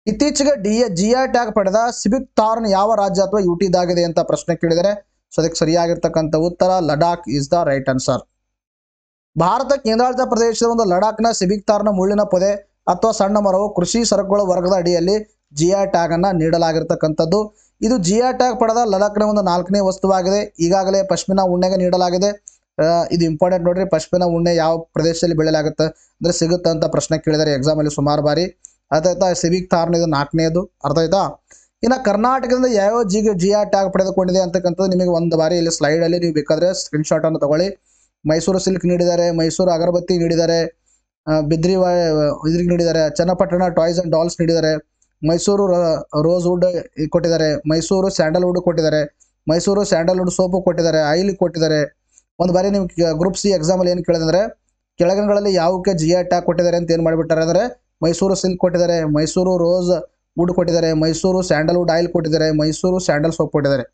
ಇತ್ತೀಚೆಗೆ GI ಟ್ಯಾಗ್ ಪಡೆದ ಸಿಬಿಕ್ ಥಾರ್ನ್ ಯಾವ ರಾಜ್ಯ ಅಥವಾ ಯುಟಿದಾಗಿದೆ ಅಂತ ಪ್ರಶ್ನೆ ಕೇಳಿದರೆ. ಸೊ ಅದಕ್ಕೆ ಸರಿಯಾಗಿರ್ತಕ್ಕಂಥ ಉತ್ತರ Ladakh is the right answer. Bharat ಕೇಂದ್ರಾಡಳಿತ ಪ್ರದೇಶದ ಒಂದು ಲಡಾಖ್ನ ಸಿಬಿಕ್ ಥಾರ್ನ ಮುಳ್ಳಿನ ಪೊದೆ ಅಥವಾ ಸಣ್ಣ ಮರವು ಕೃಷಿ ಸರಕುಗಳ ವರ್ಗದ ಅಡಿಯಲ್ಲಿ GI ಟ್ಯಾಗ್ ಅನ್ನು ನೀಡಲಾಗಿರ್ತಕ್ಕಂಥದ್ದು. ಇದು GI ಟ್ಯಾಗ್ ಪಡೆದ ಲಡಾಖ್ನ ಒಂದು 4ನೇ ವಸ್ತುವಾಗಿದೆ. ಈಗಾಗಲೇ ಪಶ್ಮಿನಾ ಉಣ್ಣೆಗೆ ನೀಡಲಾಗಿದೆ. ಇದು ಇಂಪಾರ್ಟೆಂಟ್ ನೋಡ್ರಿ, ಪಶ್ಮಿನಾ ಉಣ್ಣೆ ಯಾವ ಪ್ರದೇಶದಲ್ಲಿ ಬೆಳೆಯಲಾಗುತ್ತೆ ಅಂದರೆ ಸಿಗುತ್ತೆ ಅಂತ ಪ್ರಶ್ನೆ ಕೇಳಿದರೆ ಎಕ್ಸಾಮಲ್ಲಿ ಸುಮಾರು ಬಾರಿ. ಅರ್ಥ ಆಯ್ತಾ. ಸಿಬಿಕ್ ಥಾರ್ನ್ ಇದು 4ನೇದು, ಅರ್ಥ ಆಯ್ತಾ. ಇನ್ನು ಕರ್ನಾಟಕದಿಂದ ಯಾವ GI ಟ್ಯಾಗ್ ಪಡೆದುಕೊಂಡಿದೆ ಅಂತಕ್ಕಂಥದ್ದು ನಿಮಗೆ ಒಂದು ಬಾರಿ ಇಲ್ಲಿ ಸ್ಲೈಡಲ್ಲಿ ನೀವು ಬೇಕಾದರೆ ಸ್ಕ್ರೀನ್ಶಾಟ್ ಅನ್ನು ತಗೊಳ್ಳಿ. ಮೈಸೂರು ಸಿಲ್ಕ್ ನೀಡಿದ್ದಾರೆ, ಮೈಸೂರು ಅಗರಬತ್ತಿ ನೀಡಿದ್ದಾರೆ, ಬಿದ್ರಿ ಇದ್ರಿಗೆ ನೀಡಿದ್ದಾರೆ, ಚನ್ನಪಟ್ಟಣ ಟಾಯ್ಸ್ ಆ್ಯಂಡ್ ಡಾಲ್ಸ್ ನೀಡಿದ್ದಾರೆ, ಮೈಸೂರು ರೋಸ್ ವುಡ್ ಕೊಟ್ಟಿದ್ದಾರೆ, ಮೈಸೂರು ಸ್ಯಾಂಡಲ್ವುಡ್ ಕೊಟ್ಟಿದ್ದಾರೆ, ಮೈಸೂರು ಸ್ಯಾಂಡಲ್ವುಡ್ ಸೋಪು ಕೊಟ್ಟಿದ್ದಾರೆ, ಆಯಿಲ್ ಕೊಟ್ಟಿದ್ದಾರೆ. ಒಂದು ಬಾರಿ ನಿಮ್ಗೆ ಗ್ರೂಪ್ ಸಿ ಎಕ್ಸಾಮಲ್ಲಿ ಏನು ಕೇಳಿದ್ರೆ ಕೆಳಗಣಗಳಲ್ಲಿ ಯಾವಕ್ಕೆ GI ಟ್ಯಾಗ್ ಕೊಟ್ಟಿದ್ದಾರೆ ಅಂತ ಏನು ಮಾಡಿಬಿಟ್ಟಾರೆ ಅಂದರೆ ಮೈಸೂರು ಸಿಲ್ಕ್ ಕೊಟ್ಟಿದ್ದಾರೆ, ಮೈಸೂರು ರೋಸ್ ವುಡ್ ಕೊಟ್ಟಿದ್ದಾರೆ, ಮೈಸೂರು ಸ್ಯಾಂಡಲ್ವುಡ್ ಆಯಿಲ್ ಕೊಟ್ಟಿದ್ದಾರೆ, ಮೈಸೂರು ಸ್ಯಾಂಡಲ್ ಸೋಪ್ ಕೊಟ್ಟಿದ್ದಾರೆ.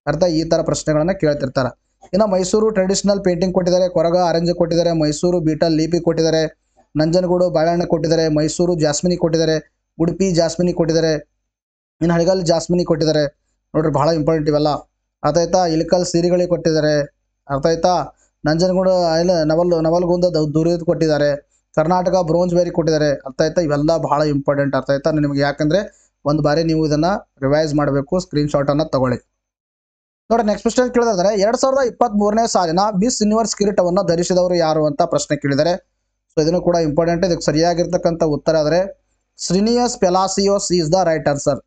ಅರ್ಥ, ಈ ಥರ ಪ್ರಶ್ನೆಗಳನ್ನು ಕೇಳ್ತಿರ್ತಾರೆ. ಇನ್ನು ಮೈಸೂರು ಟ್ರೆಡಿಷನಲ್ ಪೇಂಟಿಂಗ್ ಕೊಟ್ಟಿದ್ದಾರೆ, ಕೊರಗ ಆರೆಂಜ್ ಕೊಟ್ಟಿದ್ದಾರೆ, ಮೈಸೂರು ಬೀಟಲ್ ಲೀಪಿ ಕೊಟ್ಟಿದ್ದಾರೆ, ನಂಜನಗೂಡು ಬಾಳೆಹಣ್ಣು ಕೊಟ್ಟಿದ್ದಾರೆ, ಮೈಸೂರು ಜಾಸ್ಮಿನಿ ಕೊಟ್ಟಿದ್ದಾರೆ, ಉಡುಪಿ ಜಾಸ್ಮಿನಿ ಕೊಟ್ಟಿದ್ದಾರೆ, ಇನ್ನು ಹಳಗಲ್ ಜಾಸ್ಮಿನಿ ಕೊಟ್ಟಿದ್ದಾರೆ. ನೋಡ್ರಿ ಬಹಳ ಇಂಪಾರ್ಟೆಂಟ್ ಇವೆಲ್ಲ, ಅರ್ಥ ಆಯ್ತಾ. ಇಳಕಲ್ ಸೀರೆಗಳಿಗೆ ಕೊಟ್ಟಿದ್ದಾರೆ, ಅರ್ಥ ಆಯ್ತಾ. ನಂಜನಗೂಡು ನವಲ್ಗುಂದ ದುರಿದ್ ಕೊಟ್ಟಿದ್ದಾರೆ, ಕರ್ನಾಟಕ ಬ್ರೋಂಜ್ ಬೇರಿ ಕೊಟ್ಟಿದ್ದಾರೆ, ಅರ್ಥ ಆಯ್ತಾ. ಇವೆಲ್ಲ ಬಹಳ ಇಂಪಾರ್ಟೆಂಟ್, ಅರ್ಥ ಆಯ್ತಾ ನಿಮಗೆ. ಯಾಕಂದರೆ ಒಂದು ಬಾರಿ ನೀವು ಇದನ್ನು ರಿವೈಸ್ ಮಾಡಬೇಕು, ಸ್ಕ್ರೀನ್ಶಾಟನ್ನು ತಗೊಳ್ಳಿ. ನೋಡಿ, ನೆಕ್ಸ್ಟ್ ಕ್ವೆಶ್ಚನ್ ಕೇಳಿದ್ರೆ 2023ನೇ ಸಾಲಿನ ಮಿಸ್ ಯೂನಿವರ್ಸ್ ಕಿರೀಟವನ್ನು ಧರಿಸಿದವರು ಯಾರು ಅಂತ ಪ್ರಶ್ನೆ ಕೇಳಿದ್ದಾರೆ. ಸೊ ಇದನ್ನು ಕೂಡ ಇಂಪಾರ್ಟೆಂಟ್. ಇದಕ್ಕೆ ಸರಿಯಾಗಿರ್ತಕ್ಕಂಥ ಉತ್ತರ ಆದರೆ ಸ್ಟ್ರೇನಿಯಸ್ Palacios is the right answer.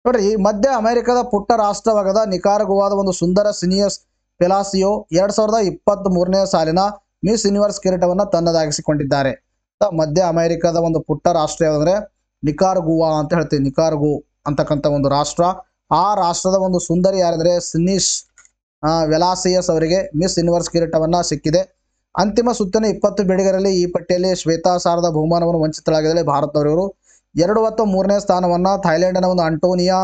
ನೋಡ್ರಿ, ಮಧ್ಯ ಅಮೆರಿಕದ ಪುಟ್ಟ ರಾಷ್ಟ್ರವಾಗದ ನಿಕಾರಗುವಾದ ಒಂದು ಸುಂದರ ಸಿನಿಯಸ್ ಪೆಲಾಸಿಯೋ 2023ನೇ ಸಾಲಿನ ಮಿಸ್ ಯೂನಿವರ್ಸ್ ಕಿರೀಟವನ್ನು ತನ್ನದಾಗಿಸಿಕೊಂಡಿದ್ದಾರೆ. ಮಧ್ಯ ಅಮೆರಿಕದ ಒಂದು ಪುಟ್ಟ ರಾಷ್ಟ್ರ ಯಾವುದಂದ್ರೆ ನಿಕಾರಗುವಾ ಅಂತ ಹೇಳ್ತೀವಿ. ನಿಕಾರಗು ಅಂತಕ್ಕಂಥ ಒಂದು ರಾಷ್ಟ್ರ. ಆ ರಾಷ್ಟ್ರದ ಒಂದು ಸುಂದರಿ ಯಾರಂದ್ರೆ ಸಿನಿಸ್ ವೆಲಾಸಿಯಸ್ ಅವರಿಗೆ ಮಿಸ್ ಯೂನಿವರ್ಸ್ ಕಿರೀಟವನ್ನು ಸಿಕ್ಕಿದೆ. ಅಂತಿಮ ಸುತ್ತಿನ 20 ಬೆಡಗರಲ್ಲಿ ಈ ಪಟ್ಟಿಯಲ್ಲಿ ಶ್ವೇತಾ ಸಾರದ ಬಹುಮಾನವನ್ನು ವಂಚಿತರಾಗಿದ್ದಾರೆ ಭಾರತದವರು. 23ನೇ ಸ್ಥಾನವನ್ನು ಥೈಲ್ಯಾಂಡ್ನ ಒಂದು ಅಂಟೋನಿಯಾ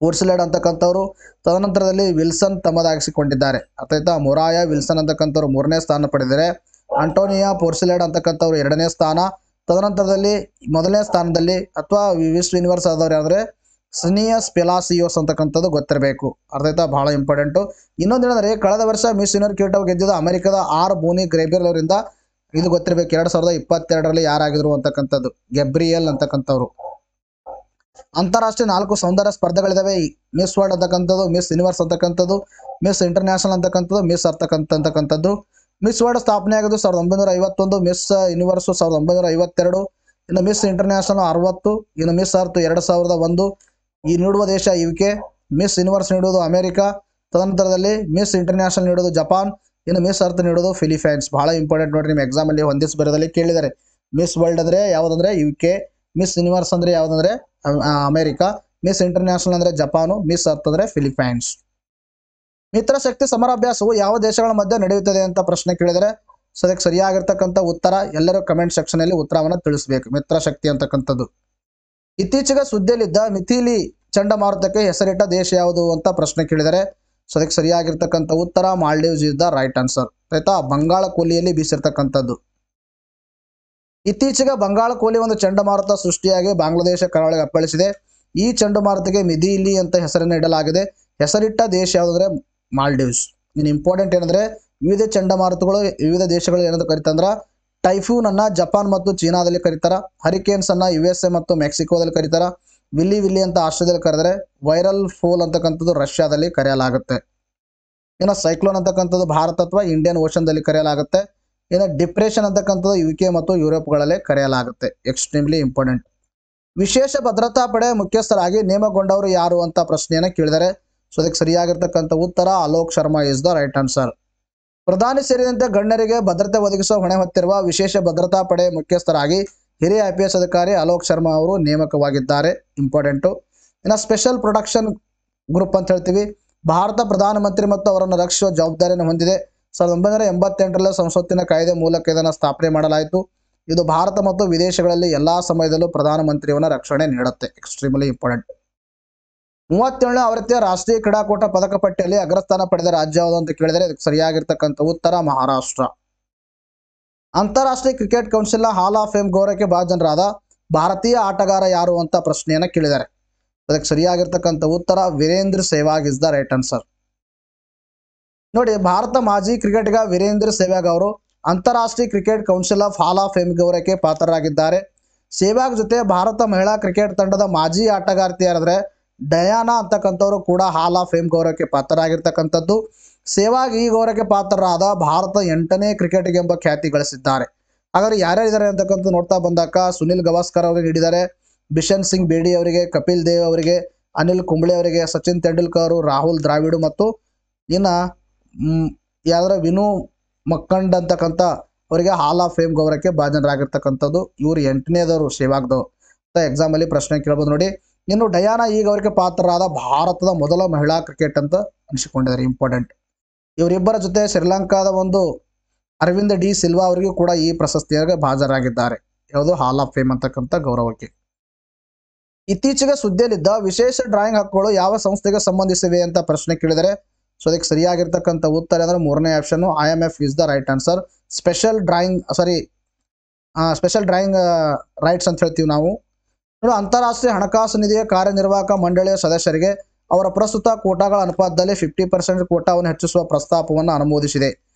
ಪೋರ್ಸಿಲೆಡ್ ಅಂತಕ್ಕಂಥವ್ರು. ತದನಂತರದಲ್ಲಿ ವಿಲ್ಸನ್ ತಮ್ಮದಾಗಿಸಿಕೊಂಡಿದ್ದಾರೆ. ಅರ್ಥಾಯ್ತಾ? ಮೊರಾಯ ವಿಲ್ಸನ್ ಅಂತಕ್ಕಂಥವ್ರು 3ನೇ ಸ್ಥಾನ ಪಡೆದರೆ, ಆಂಟೋನಿಯಾ ಪೋರ್ಸಿಲೆಡ್ ಅಂತಕ್ಕಂಥವ್ರು 2ನೇ ಸ್ಥಾನ. ತದನಂತರದಲ್ಲಿ 1ನೇ ಸ್ಥಾನದಲ್ಲಿ ಅಥವಾ ಮಿಸ್ ಯೂನಿವರ್ಸ್ ಆದವ್ರು ಯಾವ್ದ್ರೆ ಸಿನಿಯಸ್ ಪೆಲಾಸಿಯೋಸ್ ಅಂತಕ್ಕಂಥದ್ದು ಗೊತ್ತಿರಬೇಕು. ಅರ್ಥಾಯ್ತಾ? ಬಹಳ ಇಂಪಾರ್ಟೆಂಟು. ಇನ್ನೊಂದು ಏನಂದ್ರೆ, ಕಳೆದ ವರ್ಷ ಮಿಸ್ ಯೂನಿವರ್ಸ್ ಕಿರೀಟವು ಗೆದ್ದಿದ್ದು ಅಮೆರಿಕದ ಬೂನಿ ಗ್ರೇಬಿಯರ್ ಅವರಿಂದ. ಇದು ಗೊತ್ತಿರಬೇಕು. 2022ರಲ್ಲಿ ಯಾರಾಗಿದ್ರು ಅಂತಕ್ಕಂಥದ್ದು ಗೆಬ್ರಿಯಲ್ ಅಂತಕ್ಕಂಥವ್ರು. ಅಂತಾರಾಷ್ಟ್ರೀಯ 4 ಸೌಂದರ್ಯ ಸ್ಪರ್ಧೆಗಳಿದಾವೆ. ಮಿಸ್ ವರ್ಲ್ಡ್ ಅಂತಕ್ಕಂಥದ್ದು, ಮಿಸ್ ಯೂನಿವರ್ಸ್ ಅಂತಕ್ಕಂಥದ್ದು, ಮಿಸ್ ಇಂಟರ್ನ್ಯಾಷನಲ್ ಅಂತಕ್ಕಂಥದ್ದು, ಮಿಸ್ ಅಂತಕ್ಕಂಥದ್ದು. ಮಿಸ್ ವರ್ಲ್ಡ್ ಸ್ಥಾಪನೆ ಆಗಿದ್ದು 1951, ಮಿಸ್ ಯೂನಿವರ್ಸ್ 1952, ಇನ್ನು ಮಿಸ್ ಇಂಟರ್ನ್ಯಾಷನಲ್ 60, ಇನ್ನು ಮಿಸ್ ಅರ್ತ್ 2001. ಈ ನೀಡುವ ದೇಶ UK, ಮಿಸ್ ಯೂನಿವರ್ಸ್ ನೀಡುವುದು ಅಮೆರಿಕ, ತದನಂತರದಲ್ಲಿ ಮಿಸ್ ಇಂಟರ್ನ್ಯಾಷನಲ್ ನೀಡುವುದು ಜಪಾನ್, ಇನ್ನು ಮಿಸ್ ಅರ್ತ್ ನೀಡುವುದು ಫಿಲಿಪೈನ್ಸ್. ಬಹಳ ಇಂಪಾರ್ಟೆಂಟ್ ನೋಡ್ರಿ, ನಿಮ್ಮ ಎಕ್ಸಾಮಲ್ಲಿ ಹೊಂದಿಸಿ ಬರೋದಲ್ಲಿ ಕೇಳಿದ್ದಾರೆ. ಮಿಸ್ ವರ್ಲ್ಡ್ ಅಂದರೆ ಯಾವುದಂದ್ರೆ UK, ಮಿಸ್ ಯೂನಿವರ್ಸ್ ಅಂದರೆ ಯಾವುದಂದ್ರೆ ಅಮೆರಿಕ, ಮಿಸ್ ಇಂಟರ್ನ್ಯಾಷನಲ್ ಅಂದರೆ ಜಪಾನು, ಮಿಸ್ ಅರ್ತ್ ಅಂದರೆ ಫಿಲಿಪೈನ್ಸ್. ಮಿತ್ರಶಕ್ತಿ ಸಮರಾಭ್ಯಾಸವು ಯಾವ ದೇಶಗಳ ಮಧ್ಯೆ ನಡೆಯುತ್ತದೆ ಅಂತ ಪ್ರಶ್ನೆ ಕೇಳಿದರೆ, ಸೊ ಅದಕ್ಕೆ ಸರಿಯಾಗಿರ್ತಕ್ಕಂಥ ಉತ್ತರ ಎಲ್ಲರೂ ಕಮೆಂಟ್ ಸೆಕ್ಷನ್ ಅಲ್ಲಿ ಉತ್ತರವನ್ನು ತಿಳಿಸಬೇಕು. ಮಿತ್ರಶಕ್ತಿ ಅಂತಕ್ಕಂಥದ್ದು. ಇತ್ತೀಚೆಗೆ ಸುದ್ದಿಯಲ್ಲಿದ್ದ ಮಿಥಿಲಿ ಚಂಡಮಾರುತಕ್ಕೆ ಹೆಸರಿಟ್ಟ ದೇಶ ಯಾವುದು ಅಂತ ಪ್ರಶ್ನೆ ಕೇಳಿದರೆ, ಸೊ ಅದಕ್ಕೆ ಸರಿಯಾಗಿರ್ತಕ್ಕಂಥ ಉತ್ತರ Maldives is the right answer. ಆಯ್ತಾ? ಬಂಗಾಳ ಕೊಲ್ಲಿಯಲ್ಲಿ ಬೀಸಿರ್ತಕ್ಕಂಥದ್ದು. ಇತ್ತೀಚೆಗೆ ಬಂಗಾಳ ಕೊಲ್ಲಿ ಒಂದು ಚಂಡಮಾರುತ ಸೃಷ್ಟಿಯಾಗಿ ಬಾಂಗ್ಲಾದೇಶ ಕರಾವಳಿಗೆ ಅಪ್ಪಳಿಸಿದೆ. ಈ ಚಂಡಮಾರುತಕ್ಕೆ ಮಿಥಿಲಿ ಅಂತ ಹೆಸರನ್ನು ಇಡಲಾಗಿದೆ. ಹೆಸರಿಟ್ಟ ದೇಶ ಯಾವುದಂದ್ರೆ ಮಾಲ್ಡೀವ್ಸ್. ಇನ್ನು ಇಂಪಾರ್ಟೆಂಟ್ ಏನಂದ್ರೆ, ವಿವಿಧ ಚಂಡಮಾರುತಗಳು ವಿವಿಧ ದೇಶಗಳು ಏನಂತ ಕರೀತಂದ್ರ, ಟೈಫೂನ್ ಅನ್ನ ಜಪಾನ್ ಮತ್ತು ಚೀನಾದಲ್ಲಿ ಕರೀತಾರ, ಹರಿಕೇನ್ಸ್ ಅನ್ನ USA ಮತ್ತು ಮೆಕ್ಸಿಕೋದಲ್ಲಿ ಕರೀತಾರ, ವಿಲ್ಲಿ ವಿಲ್ಲಿ ಅಂತ ಆಸ್ಟ್ರೇಲಿಯಾದಲ್ಲಿ ಕರೆದರೆ, ವೈರಲ್ ಫೋಲ್ ಅಂತಕ್ಕಂಥದ್ದು ರಷ್ಯಾದಲ್ಲಿ ಕರೆಯಲಾಗುತ್ತೆ. ಇನ್ನು ಸೈಕ್ಲೋನ್ ಅಂತಕ್ಕಂಥದ್ದು ಭಾರತ ಅಥವಾ ಇಂಡಿಯನ್ ಓಷನ್ದಲ್ಲಿ ಕರೆಯಲಾಗುತ್ತೆ. ಇನ್ನು ಡಿಪ್ರೆಷನ್ ಅಂತಕ್ಕಂಥದ್ದು UK ಮತ್ತು ಯುರೋಪ್ಗಳಲ್ಲಿ ಕರೆಯಲಾಗುತ್ತೆ. Extremely important. ವಿಶೇಷ ಭದ್ರತಾ ಪಡೆ ಮುಖ್ಯಸ್ಥರಾಗಿ ನೇಮಕಗೊಂಡವರು ಯಾರು ಅಂತ ಪ್ರಶ್ನೆಯನ್ನು ಕೇಳಿದರೆ, ಸೊ ಅದಕ್ಕೆ ಸರಿಯಾಗಿರ್ತಕ್ಕಂಥ ಉತ್ತರ Alok Sharma is the right answer. ಪ್ರಧಾನಿ ಸೇರಿದಂತೆ ಗಣ್ಯರಿಗೆ ಭದ್ರತೆ ಒದಗಿಸುವ ಹೊಣೆ ಹೊತ್ತಿರುವ ವಿಶೇಷ ಭದ್ರತಾ ಪಡೆ ಮುಖ್ಯಸ್ಥರಾಗಿ ಹಿರಿಯ IPS ಅಧಿಕಾರಿ ಅಲೋಕ್ ಶರ್ಮಾ ಅವರು ನೇಮಕವಾಗಿದ್ದಾರೆ. ಇಂಪಾರ್ಟೆಂಟು. ಇನ್ನು ಸ್ಪೆಷಲ್ ಪ್ರೊಟೆಕ್ಷನ್ ಗ್ರೂಪ್ ಅಂತ ಹೇಳ್ತೀವಿ. ಭಾರತ ಪ್ರಧಾನಮಂತ್ರಿ ಮತ್ತು ಅವರನ್ನು ರಕ್ಷಿಸುವ ಜವಾಬ್ದಾರಿಯನ್ನು ಹೊಂದಿದೆ. 1988ರಲ್ಲಿ ಸಂಸತ್ತಿನ ಕಾಯ್ದೆ ಮೂಲಕ ಇದನ್ನು ಸ್ಥಾಪನೆ ಮಾಡಲಾಯಿತು. ಇದು ಭಾರತ ಮತ್ತು ವಿದೇಶಗಳಲ್ಲಿ ಎಲ್ಲಾ ಸಮಯದಲ್ಲೂ ಪ್ರಧಾನಮಂತ್ರಿಯವರ ರಕ್ಷಣೆ ನೀಡುತ್ತೆ. Extremely important. 37ನೇ ಆವೃತ್ತಿಯ ರಾಷ್ಟ್ರೀಯ ಕ್ರೀಡಾಕೂಟ ಪದಕ ಪಟ್ಟಿಯಲ್ಲಿ ಅಗ್ರಸ್ಥಾನ ಪಡೆದ ರಾಜ್ಯ ಯಾವುದು ಅಂತ ಕೇಳಿದರೆ, ಇದಕ್ಕೆ ಸರಿಯಾಗಿರ್ತಕ್ಕಂಥ ಉತ್ತರ ಮಹಾರಾಷ್ಟ್ರ. ಅಂತಾರಾಷ್ಟ್ರೀಯ ಕ್ರಿಕೆಟ್ ಕೌನ್ಸಿಲ್ನ ಹಾಲ್ ಆಫ್ ಫೇಮ್ ಗೌರವಕ್ಕೆ ಭಾಜನರಾದ ಭಾರತೀಯ ಆಟಗಾರ ಯಾರು ಅಂತ ಪ್ರಶ್ನೆಯನ್ನು ಕೇಳಿದ್ದಾರೆ. ಅದಕ್ಕೆ ಸರಿಯಾಗಿರ್ತಕ್ಕಂಥ ಉತ್ತರ Virender Sehwag is the right answer. ನೋಡಿ, ಭಾರತ ಮಾಜಿ ಕ್ರಿಕೆಟಿಗ ವೀರೇಂದ್ರ ಸೆಹ್ವಾಗ್ ಅವರು ಅಂತಾರಾಷ್ಟ್ರೀಯ cricket council of hall of fame ಗೌರವಕ್ಕೆ ಪಾತ್ರರಾಗಿದ್ದಾರೆ. ಸೆಹ್ವಾಗ್ ಜೊತೆ ಭಾರತ ಮಹಿಳಾ ಕ್ರಿಕೆಟ್ ತಂಡದ ಮಾಜಿ ಆಟಗಾರ್ತಿಯರಾದ್ರೆ ಡಯಾನಾ ಅಂತಕ್ಕಂಥವ್ರು ಕೂಡ ಹಾಲ್ ಆಫ್ ಫೇಮ್ ಗೌರವಕ್ಕೆ ಪಾತ್ರರಾಗಿರ್ತಕ್ಕಂಥದ್ದು. ಸೆಹ್ವಾಗ್ ಈ ಗೌರವಕ್ಕೆ ಪಾತ್ರರಾದ ಭಾರತ 8ನೇ ಕ್ರಿಕೆಟಿಗ ಎಂಬ ಖ್ಯಾತಿ ಗಳಿಸಿದ್ದಾರೆ. ಹಾಗಾದ್ರೆ ಯಾರ್ಯಾರಿದ್ದಾರೆ ಅಂತಕ್ಕಂಥ ನೋಡ್ತಾ ಬಂದಾಗ, ಸುನಿಲ್ ಗವಾಸ್ಕರ್ ಅವರಿಗೆ ನೀಡಿದ್ದಾರೆ, ಬಿಷನ್ ಸಿಂಗ್ ಬೇಡಿ ಅವರಿಗೆ, ಕಪಿಲ್ ದೇವ್ ಅವರಿಗೆ, ಅನಿಲ್ ಕುಂಬ್ಳೆ ಅವರಿಗೆ, ಸಚಿನ್ ತೆಂಡೂಲ್ಕರ್, ರಾಹುಲ್ ದ್ರಾವಿಡ್ ಮತ್ತು ಇನ್ನು ವಿನು ಮಕ್ಕಂಡ್ ಅಂತಕ್ಕಂಥ ಅವರಿಗೆ ಹಾಲ್ ಆಫ್ ಫೇಮ್ ಗೌರವಕ್ಕೆ ಭಾಜನರಾಗಿರ್ತಕ್ಕಂಥದ್ದು. ಇವರು 8ನೇದವರು ಸೆಹ್ವಾಗ್ದವರು. ಎಕ್ಸಾಮಲ್ಲಿ ಪ್ರಶ್ನೆ ಕೇಳ್ಬೋದು ನೋಡಿ. ಇನ್ನು ಡಯಾನಾ ಈ ಗೌರವಕ್ಕೆ ಪಾತ್ರರಾದ ಭಾರತದ ಮೊದಲ ಮಹಿಳಾ ಕ್ರಿಕೆಟ್ ಅಂತ ಅನಿಸಿಕೊಂಡಿದ್ದಾರೆ. ಇಂಪಾರ್ಟೆಂಟ್. ಇವರಿಬ್ಬರ ಜೊತೆ ಶ್ರೀಲಂಕಾದ ಒಂದು ಅರವಿಂದ ಡಿ ಸಿಲ್ವಾ ಅವರಿಗೂ ಕೂಡ ಈ ಪ್ರಶಸ್ತಿಯಾಗಿ ಭಾಜನರಾಗಿದ್ದಾರೆ. ಯಾವುದು? ಹಾಲ್ ಆಫ್ ಫೇಮ್ ಅಂತಕ್ಕಂಥ ಗೌರವಕ್ಕೆ. ಇತ್ತೀಚೆಗೆ ಸುದ್ದಿಯಲ್ಲಿದ್ದ ವಿಶೇಷ ಡ್ರಾಯಿಂಗ್ ಹಕ್ಕುಗಳು ಯಾವ ಸಂಸ್ಥೆಗೆ ಸಂಬಂಧಿಸಿವೆ ಅಂತ ಪ್ರಶ್ನೆ ಕೇಳಿದರೆ, ಸೊ ಅದಕ್ಕೆ ಸರಿಯಾಗಿರ್ತಕ್ಕಂಥ ಉತ್ತರ ಅಂದ್ರೆ 3ನೇ option IMF is the right answer. Special drawing rights ಅಂತ ಹೇಳ್ತೀವಿ ನಾವು. ಅಂತಾರಾಷ್ಟ್ರೀಯ ಹಣಕಾಸು ನಿಧಿಯ ಕಾರ್ಯನಿರ್ವಾಹಕ ಮಂಡಳಿಯ ಸದಸ್ಯರಿಗೆ ಅವರ ಪ್ರಸ್ತುತ ಕೋಟಾಗಳ ಅನುಪಾತದಲ್ಲಿ 50% ಕೋಟಾವನ್ನು ಹೆಚ್ಚಿಸುವ ಪ್ರಸ್ತಾಪವನ್ನು ಅನುಮೋದಿಸಿದೆ.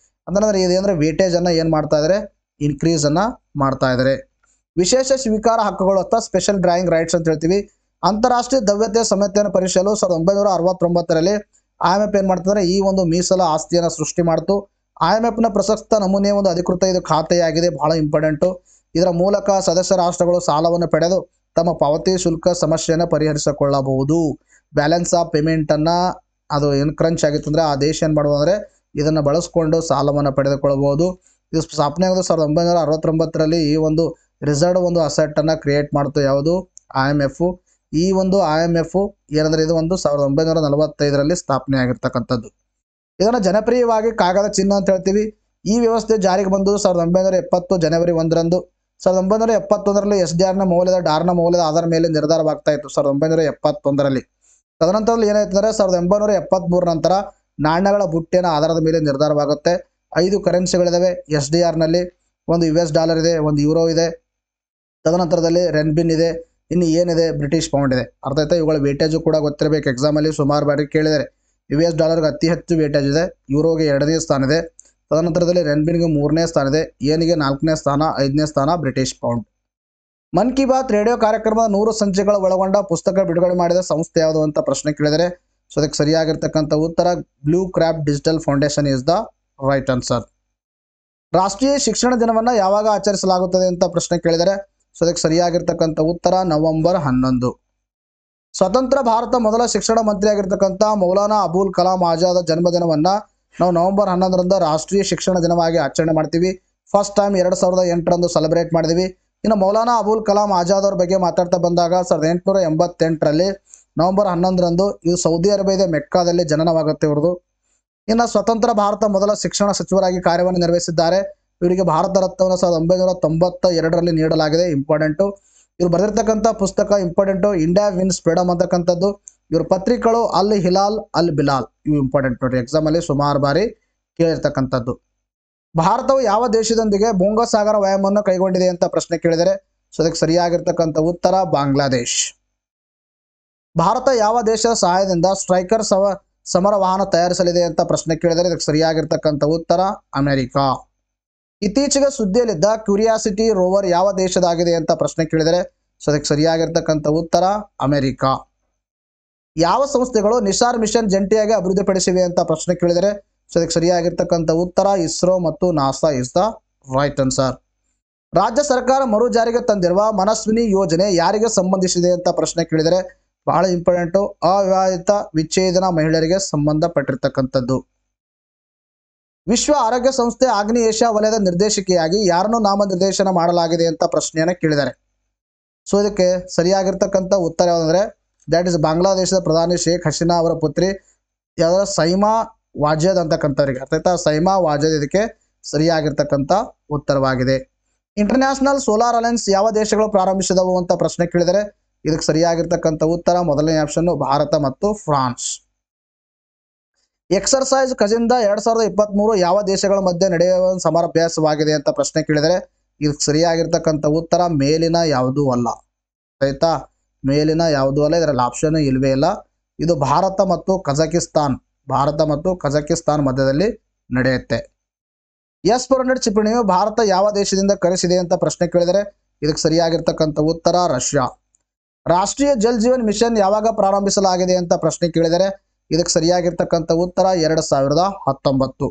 ಅಂದ್ರೆ ಇದೇಂದ್ರೆ ವೇಟೇಜ್ ಅನ್ನ ಏನ್ ಮಾಡ್ತಾ ಇದ್ದಾರೆ? ಇನ್ಕ್ರೀಸ್ ಅನ್ನ ಮಾಡ್ತಾ ಇದ್ದಾರೆ. ವಿಶೇಷ ಸ್ವೀಕಾರ ಹಕ್ಕುಗಳು ಅಥವಾ ಸ್ಪೆಷಲ್ ಡ್ರಾಯಿಂಗ್ ರೈಟ್ಸ್ ಅಂತ ಹೇಳ್ತೀವಿ. ಅಂತಾರಾಷ್ಟ್ರೀಯ ದ್ರವ್ಯತೆ ಸಮತೆಯನ್ನು ಪರಿಶೀಲಿಸಲು 1969ರಲ್ಲಿ IMF ಏನ್ ಮಾಡ್ತಾರೆ? ಈ ಒಂದು ಮೀಸಲ ಆಸ್ತಿಯನ್ನು ಸೃಷ್ಟಿ ಮಾಡ್ತು. IMF ನ ಪ್ರಸಕ್ತ ನಮೂನೆ ಒಂದು ಅಧಿಕೃತ ಇದು ಖಾತೆಯಾಗಿದೆ. ಬಹಳ ಇಂಪಾರ್ಟೆಂಟು. ಇದರ ಮೂಲಕ ಸದಸ್ಯ ರಾಷ್ಟ್ರಗಳು ಸಾಲವನ್ನು ಪಡೆದು ತಮ್ಮ ಪಾವತಿ ಶುಲ್ಕ ಸಮಸ್ಯೆಯನ್ನು ಪರಿಹರಿಸಿಕೊಳ್ಳಬಹುದು. ಬ್ಯಾಲೆನ್ಸ್ ಆಫ್ ಪೇಮೆಂಟ್ ಅನ್ನ ಅದು ಏನು ಕ್ರಂಚ್ ಆಗಿತ್ತು ಅಂದ್ರೆ ಆ ದೇಶ ಏನ್ ಮಾಡುವುದು ಅಂದ್ರೆ ಇದನ್ನು ಬಳಸಿಕೊಂಡು ಸಾಲವನ್ನು ಪಡೆದುಕೊಳ್ಳಬಹುದು. ಇದು ಸ್ಥಾಪನೆ ಆಗೋದು 1969ರಲ್ಲಿ. ಈ ಒಂದು ರಿಸರ್ವ್ ಒಂದು ಅಸೆಟ್ ಅನ್ನ ಕ್ರಿಯೇಟ್ ಮಾಡ್ತು. ಯಾವುದು? IMF. ಈ ಒಂದು IMF ಏನಂದ್ರೆ ಇದು ಒಂದು 1945ರಲ್ಲಿ ಸ್ಥಾಪನೆ ಆಗಿರ್ತಕ್ಕಂಥದ್ದು. ಇದನ್ನು ಜನಪ್ರಿಯವಾಗಿ ಕಾಗದ ಚಿಹ್ನೆ ಅಂತ ಹೇಳ್ತೀವಿ. ಈ ವ್ಯವಸ್ಥೆ ಜಾರಿಗೆ ಬಂದು 1970 ಜನವರಿ 1ರಂದು. 1971ರಲ್ಲಿ SDR ನ ಮೌಲ್ಯದ ಡಾರ್ನ ಮೌಲ್ಯದ ಆಧಾರದ ಮೇಲೆ ನಿರ್ಧಾರವಾಗ್ತಾ ಇತ್ತು. 1971ರಲ್ಲಿ ತದನಂತರದಲ್ಲಿ ಏನಾಯ್ತಂದ್ರೆ 1973 ನಂತರ ನಾಣ್ಯಗಳ ಬುಟ್ಟಿನ ಆಧಾರದ ಮೇಲೆ ನಿರ್ಧಾರವಾಗುತ್ತೆ. 5 ಕರೆನ್ಸಿಗಳಿದಾವೆ SDR ನಲ್ಲಿ. ಒಂದು US ಡಾಲರ್ ಇದೆ, ಒಂದು ಯೂರೋ ಇದೆ, ತದನಂತರದಲ್ಲಿ ರೆನ್ಬಿನ್ ಇದೆ, ಇನ್ನು ಏನಿದೆ ಬ್ರಿಟಿಷ್ ಪೌಂಡ್ ಇದೆ. ಅರ್ಥ ಆಯ್ತಾ? ಇವುಗಳ ವೇಟೇಜು ಕೂಡ ಗೊತ್ತಿರಬೇಕು. ಎಕ್ಸಾಮಲ್ಲಿ ಸುಮಾರು ಬಾರಿ ಕೇಳಿದ್ದಾರೆ. US ಡಾಲರ್ಗೆ ಅತಿ ಹೆಚ್ಚು ವೇಟೇಜ್ ಇದೆ, ಯೂರೋಗೆ 2ನೇ ಸ್ಥಾನ ಇದೆ, ತದನಂತರದಲ್ಲಿ ರೆನ್ಬಿನ್ಗೆ 3ನೇ ಸ್ಥಾನ ಇದೆ, ಏನಿಗೆ 4ನೇ ಸ್ಥಾನ, 5ನೇ ಸ್ಥಾನ ಬ್ರಿಟಿಷ್ ಪೌಂಡ್. ಮನ್ ಕಿ ಬಾತ್ ರೇಡಿಯೋ ಕಾರ್ಯಕ್ರಮದ 100 ಸಂಚಿಕೆಗಳ ಒಳಗೊಂಡ ಪುಸ್ತಕ ಬಿಡುಗಡೆ ಮಾಡಿದ ಸಂಸ್ಥೆ ಯಾವುದು ಅಂತ ಪ್ರಶ್ನೆ ಕೇಳಿದರೆ, ಸೊ ಅದಕ್ಕೆ ಸರಿಯಾಗಿರ್ತಕ್ಕಂಥ ಉತ್ತರ blue crab digital foundation is the right answer. ರಾಷ್ಟ್ರೀಯ ಶಿಕ್ಷಣ ದಿನವನ್ನು ಯಾವಾಗ ಆಚರಿಸಲಾಗುತ್ತದೆ ಅಂತ ಪ್ರಶ್ನೆ ಕೇಳಿದರೆ, ಸೊ ಅದಕ್ಕೆ ಸರಿಯಾಗಿರ್ತಕ್ಕಂಥ ಉತ್ತರ ನವೆಂಬರ್ 11. ಸ್ವತಂತ್ರ ಭಾರತ ಮೊದಲ ಶಿಕ್ಷಣ ಮಂತ್ರಿಯಾಗಿರ್ತಕ್ಕಂಥ ಮೌಲಾನಾ ಅಬುಲ್ ಕಲಾಂ ಆಜಾದ್ ಜನ್ಮದಿನವನ್ನು ನಾವು ನವೆಂಬರ್ 11ರಂದು ರಾಷ್ಟ್ರೀಯ ಶಿಕ್ಷಣ ದಿನವಾಗಿ ಆಚರಣೆ ಮಾಡ್ತೀವಿ. ಫಸ್ಟ್ ಟೈಮ್ 2008ರಂದು ಸೆಲೆಬ್ರೇಟ್ ಮಾಡಿದ್ವಿ. ಇನ್ನು ಮೌಲಾನಾ ಅಬುಲ್ ಕಲಾಂ ಆಜಾದ್ ಅವ್ರ ಬಗ್ಗೆ ಮಾತಾಡ್ತಾ ಬಂದಾಗ 1888ರಲ್ಲಿ ನವೆಂಬರ್ 11ರಂದು ಇದು ಸೌದಿ ಅರೇಬಿಯಾದ ಮೆಕ್ಕಾದಲ್ಲಿ ಜನನವಾಗುತ್ತೆ ಇವ್ರದ್ದು. ಇನ್ನು ಸ್ವತಂತ್ರ ಭಾರತ ಮೊದಲ ಶಿಕ್ಷಣ ಸಚಿವರಾಗಿ ಕಾರ್ಯವನ್ನು ನಿರ್ವಹಿಸಿದ್ದಾರೆ. ಇವರಿಗೆ ಭಾರತ ರತ್ನವನ್ನು 1992ರಲ್ಲಿ ನೀಡಲಾಗಿದೆ. ಇಂಪಾರ್ಟೆಂಟು. ಇವರು ಬರೆದಿರ್ತಕ್ಕಂಥ ಪುಸ್ತಕ ಇಂಪಾರ್ಟೆಂಟು, ಇಂಡಿಯಾ ವಿನ್ಸ್ ಫ್ರೀಡಮ್ ಅಂತಕ್ಕಂಥದ್ದು. ಇವ್ರ ಪತ್ರಿಕೆಗಳು ಅಲ್ ಹಿಲಾಲ್, ಅಲ್ ಬಿಲಾಲ್. ಇವು ಇಂಪಾರ್ಟೆಂಟ್ ನೋಡಿ, ಎಕ್ಸಾಮಲ್ಲಿ ಸುಮಾರು ಬಾರಿ ಕೇಳಿರ್ತಕ್ಕಂಥದ್ದು. ಭಾರತವು ಯಾವ ದೇಶದೊಂದಿಗೆ ಬೊಂಗಸಾಗರ ವ್ಯಾಯಾಮವನ್ನು ಕೈಗೊಂಡಿದೆ ಅಂತ ಪ್ರಶ್ನೆ ಕೇಳಿದರೆ, ಸೊ ಅದಕ್ಕೆ ಸರಿಯಾಗಿರ್ತಕ್ಕಂಥ ಉತ್ತರ ಬಾಂಗ್ಲಾದೇಶ್. ಭಾರತ ಯಾವ ದೇಶದ ಸಹಾಯದಿಂದ ಸ್ಟ್ರೈಕರ್ ಸಮರ ವಾಹನ ತಯಾರಿಸಲಿದೆ ಅಂತ ಪ್ರಶ್ನೆ ಕೇಳಿದರೆ, ಇದಕ್ಕೆ ಸರಿಯಾಗಿರ್ತಕ್ಕಂಥ ಉತ್ತರ ಅಮೆರಿಕಾ. ಇತ್ತೀಚೆಗೆ ಸುದ್ದಿಯಲ್ಲಿದ್ದ ಕ್ಯೂರಿಯಾಸಿಟಿ ರೋವರ್ ಯಾವ ದೇಶದಾಗಿದೆ ಅಂತ ಪ್ರಶ್ನೆ ಕೇಳಿದರೆ, ಸೊ ಅದಕ್ಕೆ ಸರಿಯಾಗಿರ್ತಕ್ಕಂಥ ಉತ್ತರ ಅಮೆರಿಕಾ. ಯಾವ ಸಂಸ್ಥೆಗಳು ನಿಸಾರ್ ಮಿಷನ್ ಜಂಟಿಯಾಗಿ ಅಭಿವೃದ್ಧಿಪಡಿಸಿವೆ ಅಂತ ಪ್ರಶ್ನೆ ಕೇಳಿದರೆ, ಸೊ ಅದಕ್ಕೆ ಸರಿಯಾಗಿರ್ತಕ್ಕಂಥ ಉತ್ತರ ಇಸ್ರೋ ಮತ್ತು NASA is the right answer. ರಾಜ್ಯ ಸರ್ಕಾರ ಮರು ಜಾರಿಗೆ ತಂದಿರುವ ಮನಸ್ವಿನಿ ಯೋಜನೆ ಯಾರಿಗೆ ಸಂಬಂಧಿಸಿದೆ ಅಂತ ಪ್ರಶ್ನೆ ಕೇಳಿದರೆ, ಬಹಳ ಇಂಪಾರ್ಟೆಂಟು, ಅವಿವಾಹಿತ ವಿಚ್ಛೇದನ ಮಹಿಳೆಯರಿಗೆ ಸಂಬಂಧಪಟ್ಟಿರ್ತಕ್ಕಂಥದ್ದು. ವಿಶ್ವ ಆರೋಗ್ಯ ಸಂಸ್ಥೆ ಆಗ್ನೇಯ ಏಷ್ಯಾ ವಲಯದ ನಿರ್ದೇಶಕಿಯಾಗಿ ಯಾರನ್ನು ನಾಮನಿರ್ದೇಶನ ಮಾಡಲಾಗಿದೆ ಅಂತ ಪ್ರಶ್ನೆಯನ್ನು ಕೇಳಿದ್ದಾರೆ. ಸೊ ಇದಕ್ಕೆ ಸರಿಯಾಗಿರ್ತಕ್ಕಂಥ ಉತ್ತರ ಯಾವುದಂದ್ರೆ ದ್ಯಾಟ್ ಇಸ್ ಬಾಂಗ್ಲಾದೇಶದ ಪ್ರಧಾನಿ ಶೇಖ್ ಹಸೀನಾ ಅವರ ಪುತ್ರಿ ಯಾವ್ದಾರ ಸೈಮಾ ವಾಜೇದ್ ಅಂತಕ್ಕಂಥವ್ರಿಗೆ. ಅರ್ಥ ಆಯ್ತಾ? ಸೈಮಾ ವಾಜೇದ್ ಇದಕ್ಕೆ ಸರಿಯಾಗಿರ್ತಕ್ಕಂಥ ಉತ್ತರವಾಗಿದೆ. ಇಂಟರ್ನ್ಯಾಷನಲ್ ಸೋಲಾರ್ ಅಲಯನ್ಸ್ ಯಾವ ದೇಶಗಳು ಪ್ರಾರಂಭಿಸಿದವು ಅಂತ ಪ್ರಶ್ನೆ ಕೇಳಿದರೆ, ಇದಕ್ಕೆ ಸರಿಯಾಗಿರ್ತಕ್ಕಂಥ ಉತ್ತರ ಮೊದಲನೇ ಆಪ್ಷನ್ ಭಾರತ ಮತ್ತು ಫ್ರಾನ್ಸ್. ಎಕ್ಸರ್ಸೈಸ್ ಕಜಿಂದ 2023 ಯಾವ ದೇಶಗಳ ಮಧ್ಯೆ ನಡೆಯುವ ಸಮರಾಭ್ಯಾಸವಾಗಿದೆ ಅಂತ ಪ್ರಶ್ನೆ ಕೇಳಿದರೆ, ಇದಕ್ಕೆ ಸರಿಯಾಗಿರ್ತಕ್ಕಂಥ ಉತ್ತರ ಮೇಲಿನ ಯಾವುದೂ ಅಲ್ಲ. ಆಯ್ತಾ? ಮೇಲಿನ ಯಾವುದೂ ಅಲ್ಲ, ಇದರಲ್ಲಿ ಆಪ್ಷನ್ ಇಲ್ವೇ ಇಲ್ಲ. ಇದು ಭಾರತ ಮತ್ತು ಕಜಕಿಸ್ತಾನ್ ಮಧ್ಯದಲ್ಲಿ ನಡೆಯುತ್ತೆ. S-400 ಕ್ಷಿಪಣಿಯು ಭಾರತ ಯಾವ ದೇಶದಿಂದ ಕರೆಸಿದೆ ಅಂತ ಪ್ರಶ್ನೆ ಕೇಳಿದರೆ, ಇದಕ್ಕೆ ಸರಿಯಾಗಿರ್ತಕ್ಕಂಥ ಉತ್ತರ ರಷ್ಯಾ. ರಾಷ್ಟ್ರೀಯ ಜಲ್ ಜೀವನ್ ಮಿಷನ್ ಯಾವಾಗ ಪ್ರಾರಂಭಿಸಲಾಗಿದೆ ಅಂತ ಪ್ರಶ್ನೆ ಕೇಳಿದರೆ, ಇದಕ್ಕೆ ಸರಿಯಾಗಿರ್ತಕ್ಕಂಥ ಉತ್ತರ 2019.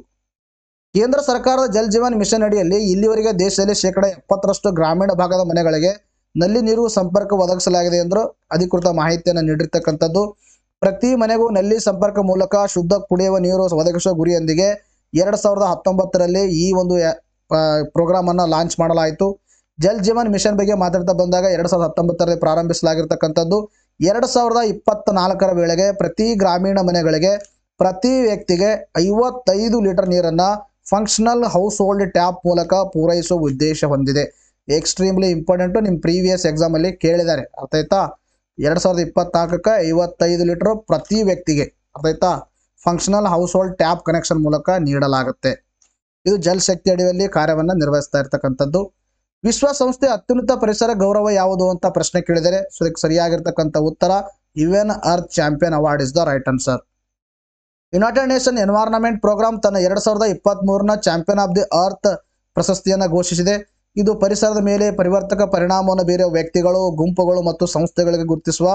ಕೇಂದ್ರ ಸರ್ಕಾರದ ಜಲ್ ಜೀವನ್ ಮಿಷನ್ ಅಡಿಯಲ್ಲಿ ಇಲ್ಲಿವರೆಗೆ ದೇಶದಲ್ಲಿ 70% ಗ್ರಾಮೀಣ ಭಾಗದ ಮನೆಗಳಿಗೆ ನಲ್ಲಿ ನೀರು ಸಂಪರ್ಕ ಒದಗಿಸಲಾಗಿದೆ ಎಂದು ಅಧಿಕೃತ ಮಾಹಿತಿಯನ್ನು ನೀಡಿರ್ತಕ್ಕಂಥದ್ದು. ಪ್ರತಿ ಮನೆಗೂ ನಲ್ಲಿ ಸಂಪರ್ಕ ಮೂಲಕ ಶುದ್ಧ ಕುಡಿಯುವ ನೀರು ಒದಗಿಸುವ ಗುರಿಯೊಂದಿಗೆ 2019ರಲ್ಲಿ ಈ ಒಂದು ಪ್ರೋಗ್ರಾಮ್ ಅನ್ನು ಲಾಂಚ್ ಮಾಡಲಾಯಿತು. ಜಲ್ ಜೀವನ್ ಮಿಷನ್ ಬಗ್ಗೆ ಮಾತಾಡ್ತಾ ಬಂದಾಗ 2019ರಲ್ಲಿ ಪ್ರಾರಂಭಿಸಲಾಗಿರ್ತಕ್ಕಂಥದ್ದು. 2024ರ ವೇಳೆಗೆ ಪ್ರತಿ ಗ್ರಾಮೀಣ ಮನೆಗಳಿಗೆ ಪ್ರತಿ ವ್ಯಕ್ತಿಗೆ 55 ಲೀಟರ್ ನೀರನ್ನು ಫಂಕ್ಷನಲ್ ಹೌಸ್ ಹೋಲ್ಡ್ ಟ್ಯಾಪ್ ಮೂಲಕ ಪೂರೈಸುವ ಉದ್ದೇಶ ಹೊಂದಿದೆ. ಎಕ್ಸ್ಟ್ರೀಮ್ಲಿ ಇಂಪಾರ್ಟೆಂಟು, ನಿಮ್ಮ ಪ್ರೀವಿಯಸ್ ಎಕ್ಸಾಮಲ್ಲಿ ಕೇಳಿದ್ದಾರೆ. ಅರ್ಥ ಆಯ್ತಾ? 2024ಕ್ಕೆ 55 ಲೀಟರ್ ಪ್ರತಿ ವ್ಯಕ್ತಿಗೆ, ಅರ್ಥ ಆಯ್ತಾ, functional house hold tap connection ಮೂಲಕ ನೀಡಲಾಗುತ್ತೆ. ಇದು ಜಲ್ ಶಕ್ತಿ ಅಡಿಯಲ್ಲಿ ಕಾರ್ಯವನ್ನು ನಿರ್ವಹಿಸ್ತಾ ಇರ್ತಕ್ಕಂಥದ್ದು. ವಿಶ್ವಸಂಸ್ಥೆ ಅತ್ಯುನ್ನತ ಪರಿಸರ ಗೌರವ ಯಾವುದು ಅಂತ ಪ್ರಶ್ನೆ ಕೇಳಿದರೆ, ಸೊ ಇದಕ್ಕೆ ಸರಿಯಾಗಿರ್ತಕ್ಕಂಥ ಉತ್ತರ UN earth champion award is the right answer. United Nation Environment Programme ತನ್ನ 2023ನ ಚಾಂಪಿಯನ್ ಆಫ್ ದಿ ಅರ್ತ್ ಪ್ರಶಸ್ತಿಯನ್ನು ಘೋಷಿಸಿದೆ. ಇದು ಪರಿಸರದ ಮೇಲೆ ಪರಿವರ್ತಕ ಪರಿಣಾಮವನ್ನು ಬೀರುವ ವ್ಯಕ್ತಿಗಳು, ಗುಂಪುಗಳು ಮತ್ತು ಸಂಸ್ಥೆಗಳಿಗೆ ಗುರುತಿಸುವ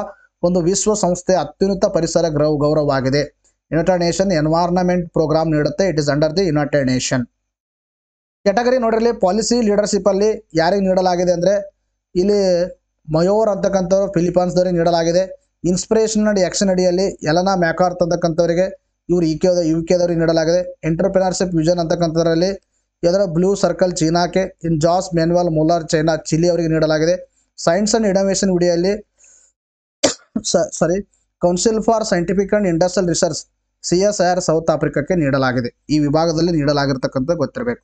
ಒಂದು ವಿಶ್ವಸಂಸ್ಥೆ ಅತ್ಯುನ್ನತ ಪರಿಸರ ಗೌರವವಾಗಿದೆ. ಯುನೈಟೆಡ್ ನೇಷನ್ ಎನ್ವೈರನ್ಮೆಂಟ್ ಪ್ರೋಗ್ರಾಮ್ ನೀಡುತ್ತೆ. It is under the United Nation. Category ನೋಡಿರಲಿ, ಪಾಲಿಸಿ ಲೀಡರ್ಶಿಪ್ ಅಲ್ಲಿ ಯಾರಿಗೆ ನೀಡಲಾಗಿದೆ ಅಂದರೆ, ಇಲ್ಲಿ ಮಯೋರ್ ಅಂತಕ್ಕಂಥವ್ರು ಫಿಲಿಪೈನ್ಸ್ದವರಿಗೆ ನೀಡಲಾಗಿದೆ. ಇನ್ಸ್ಪಿರೇಷನ್ ಅಂಡ್ ಆಕ್ಷನ್ ಅಡಿಯಲ್ಲಿ ಎಲನಾ ಮ್ಯಾಕಾರ್ತ್ ಅಂತಕ್ಕಂಥವರಿಗೆ, ಇವರು UK ನೀಡಲಾಗಿದೆ. ಎಂಟರ್ಪ್ರಿನರ್ಶಿಪ್ ವಿಷನ್ ಅಂತಕ್ಕಂಥದ್ರಲ್ಲಿ ಇದರ ಬ್ಲೂ ಸರ್ಕಲ್ ಚೀನಾಕ್ಕೆ, ಇನ್ ಜಾಸ್ ಮ್ಯಾನ್ಯುವಲ್ ಮುಲ್ಲರ್ ಚೈನಾ ಚಿಲಿ ಅವರಿಗೆ ನೀಡಲಾಗಿದೆ. ಸೈನ್ಸ್ ಅಂಡ್ ಇನೋವೇಷನ್ ವಿಡಿಯಲ್ಲಿ Council for Scientific and Industrial Research CSIR south ಆಫ್ರಿಕಾಕ್ಕೆ ನೀಡಲಾಗಿದೆ. ಈ ವಿಭಾಗದಲ್ಲಿ ನೀಡಲಾಗಿರ್ತಕ್ಕಂಥ ಗೊತ್ತಿರಬೇಕು.